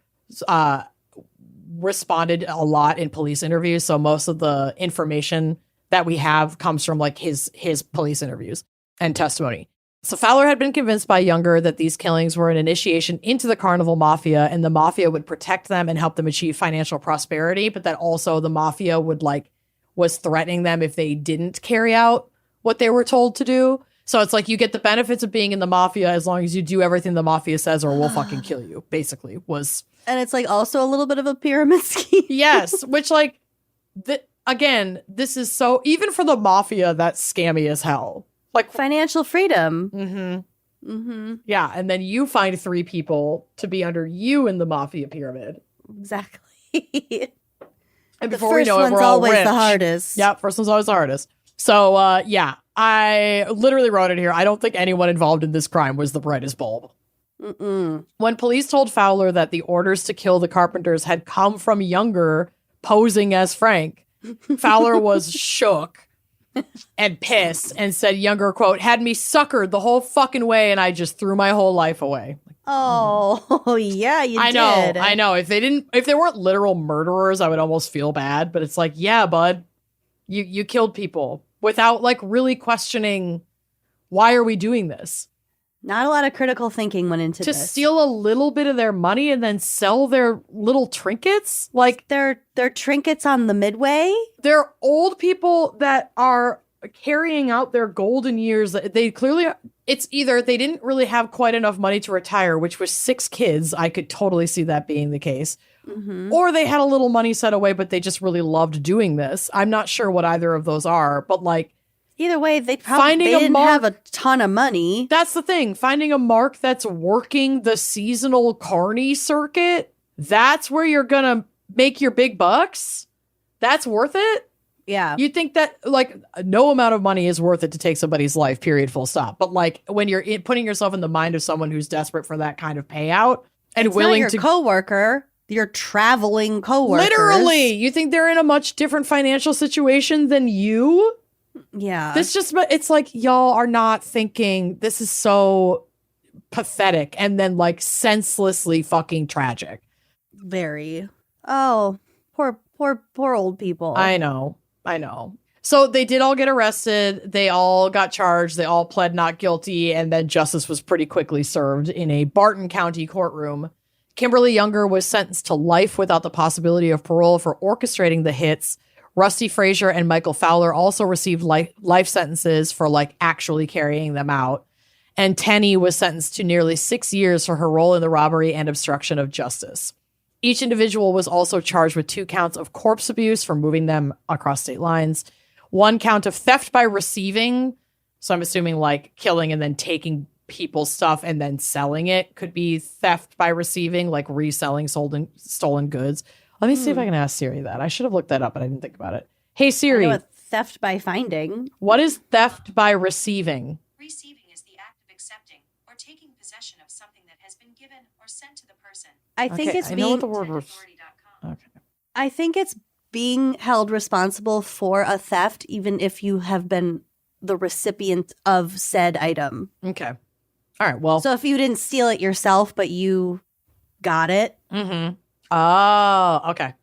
responded a lot in police interviews. So most of the information that we have comes from like his police interviews and testimony. So Fowler had been convinced by Younger that these killings were an initiation into the carnival mafia, and the mafia would protect them and help them achieve financial prosperity, but that also the mafia was threatening them if they didn't carry out what they were told to do. So it's like you get the benefits of being in the mafia as long as you do everything the mafia says or we'll fucking kill you, basically was. And it's like also a little bit of a pyramid scheme. Yes, which like, again, this is so, even for the mafia, that's scammy as hell. Like financial freedom. Mm-hmm. Mm-hmm. Yeah, and then you find 3 people to be under you in the mafia pyramid. Exactly. And before we know it, we're all always rich. The hardest. Yeah, first one's always the hardest. So, yeah, I literally wrote it here. I don't think anyone involved in this crime was the brightest bulb. Mm-mm. When police told Fowler that the orders to kill the Carpenters had come from Younger posing as Frank, Fowler was shook and pissed and said Younger, quote, had me suckered the whole fucking way and I just threw my whole life away. Oh, yeah, you did. I know. If they weren't literal murderers, I would almost feel bad. But it's like, yeah, bud, you killed people without like really questioning why are we doing this? Not a lot of critical thinking went into to this. steal a little bit of their money and then sell their little trinkets? Like they're trinkets on the midway? They're old people that are carrying out their golden years. They clearly, it's either they didn't really have quite enough money to retire, which was 6 kids. I could totally see that being the case. Mm-hmm. Or they had a little money set away, but they just really loved doing this. I'm not sure what either of those are, but like, either way, they didn't have a ton of money. That's the thing. Finding a mark that's working the seasonal Carnie circuit, that's where you're going to make your big bucks. That's worth it. Yeah. You think that like no amount of money is worth it to take somebody's life, period, full stop. But like when you're putting yourself in the mind of someone who's desperate for that kind of payout and it's willing not your to coworker, your traveling coworker. Literally, you think they're in a much different financial situation than you? Yeah. It's like y'all are not thinking. This is so pathetic and then like senselessly fucking tragic. Very. Oh, poor old people. I know. So they did all get arrested. They all got charged. They all pled not guilty. And then justice was pretty quickly served in a Barton County courtroom. Kimberly Younger was sentenced to life without the possibility of parole for orchestrating the hits. Rusty Frazier and Michael Fowler also received life sentences for like actually carrying them out. And Tenney was sentenced to nearly 6 years for her role in the robbery and obstruction of justice. Each individual was also charged with 2 counts of corpse abuse for moving them across state lines, 1 count of theft by receiving. So I'm assuming like killing and then taking people's stuff and then selling it could be theft by receiving, like reselling stolen goods. Let me see if I can ask Siri that. I should have looked that up, but I didn't think about it. Hey, Siri. I know what theft by finding. What is theft by receiving? Receiving is the act of accepting or taking possession of something that has been given or sent to the person. I think it's being... I know what the word was. Okay. I think it's being held responsible for a theft, even if you have been the recipient of said item. Okay. All right, well. So if you didn't steal it yourself, but you got it. Mm-hmm. Oh, okay.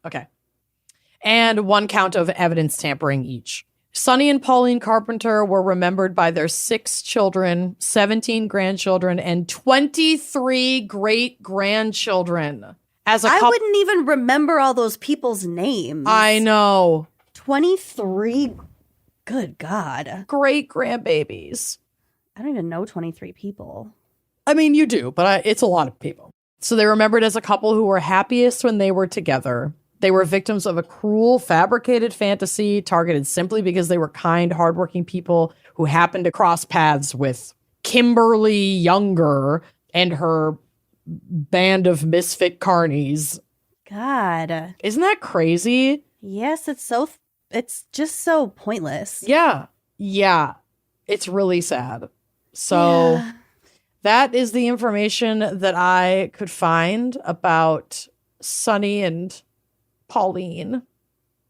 And 1 count of evidence tampering each. Sonny and Pauline Carpenter were remembered by their 6 children, 17 grandchildren, and 23 great-grandchildren. I wouldn't even remember all those people's names. I know. 23? Good God. Great-grandbabies. I don't even know 23 people. I mean, you do, but it's a lot of people. So they remembered as a couple who were happiest when they were together. They were victims of a cruel, fabricated fantasy targeted simply because they were kind, hardworking people who happened to cross paths with Kimberly Younger and her band of misfit carnies. God. Isn't that crazy? Yes, it's just so pointless. Yeah. It's really sad. So that is the information that I could find about Sonny and Pauline.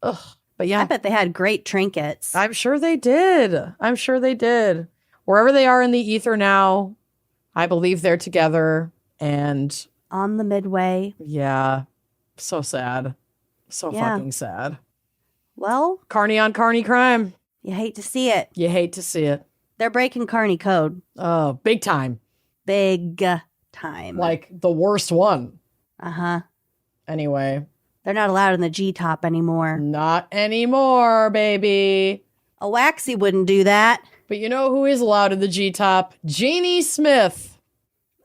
Ugh. But yeah. I bet they had great trinkets. I'm sure they did. Wherever they are in the ether now, I believe they're together and on the midway. Yeah. So sad. So fucking sad. Well, Carnie on Carnie crime. You hate to see it. They're breaking Carnie code. Oh, big time. Big time. Like the worst one. Uh-huh. Anyway. They're not allowed in the G-top anymore. Not anymore, baby. A Waxy wouldn't do that. But you know who is allowed in the G-top? Jeannie Smith.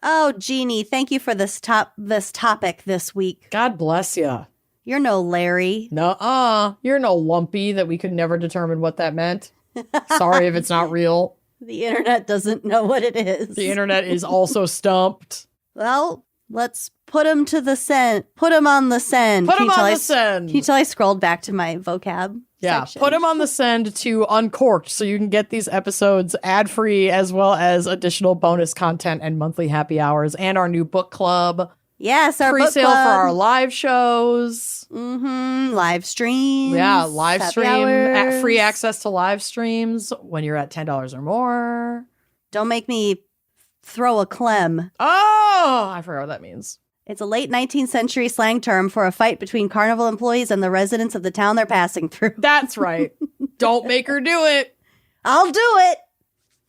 Oh, Jeannie, thank you for this topic this week. God bless you. You're no Larry. Nuh-uh. You're no Lumpy that we could never determine what that meant. Sorry if it's not real. The internet doesn't know what it is. The internet is also stumped. Well, let's put him to the send. Put him on the send. Put him on the send. Can you tell I scrolled back to my vocab section? Put him on the send to Uncorked so you can get these episodes ad-free as well as additional bonus content and monthly happy hours and our new book club. Yes, our pre-sale book club. for our live shows. Mm-hmm. Live streams. Yeah, live stream. Free access to live streams when you're at $10 or more. Don't make me throw a clem. Oh, I forgot what that means. It's a late 19th century slang term for a fight between carnival employees and the residents of the town they're passing through. That's right. Don't make her do it. I'll do it.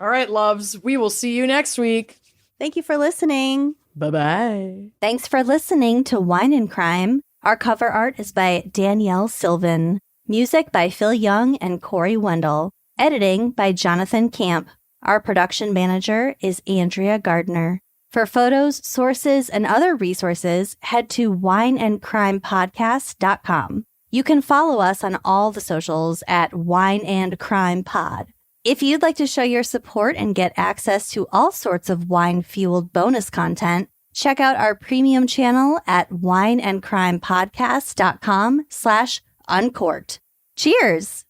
All right, loves. We will see you next week. Thank you for listening. Bye-bye. Thanks for listening to Wine and Crime. Our cover art is by Danielle Sylvan. Music by Phil Young and Corey Wendell. Editing by Jonathan Camp. Our production manager is Andrea Gardner. For photos, sources, and other resources, head to wineandcrimepodcast.com. You can follow us on all the socials at Wine and Crime Pod. If you'd like to show your support and get access to all sorts of wine-fueled bonus content, check out our premium channel at wineandcrimepodcast.com/uncorked. Cheers!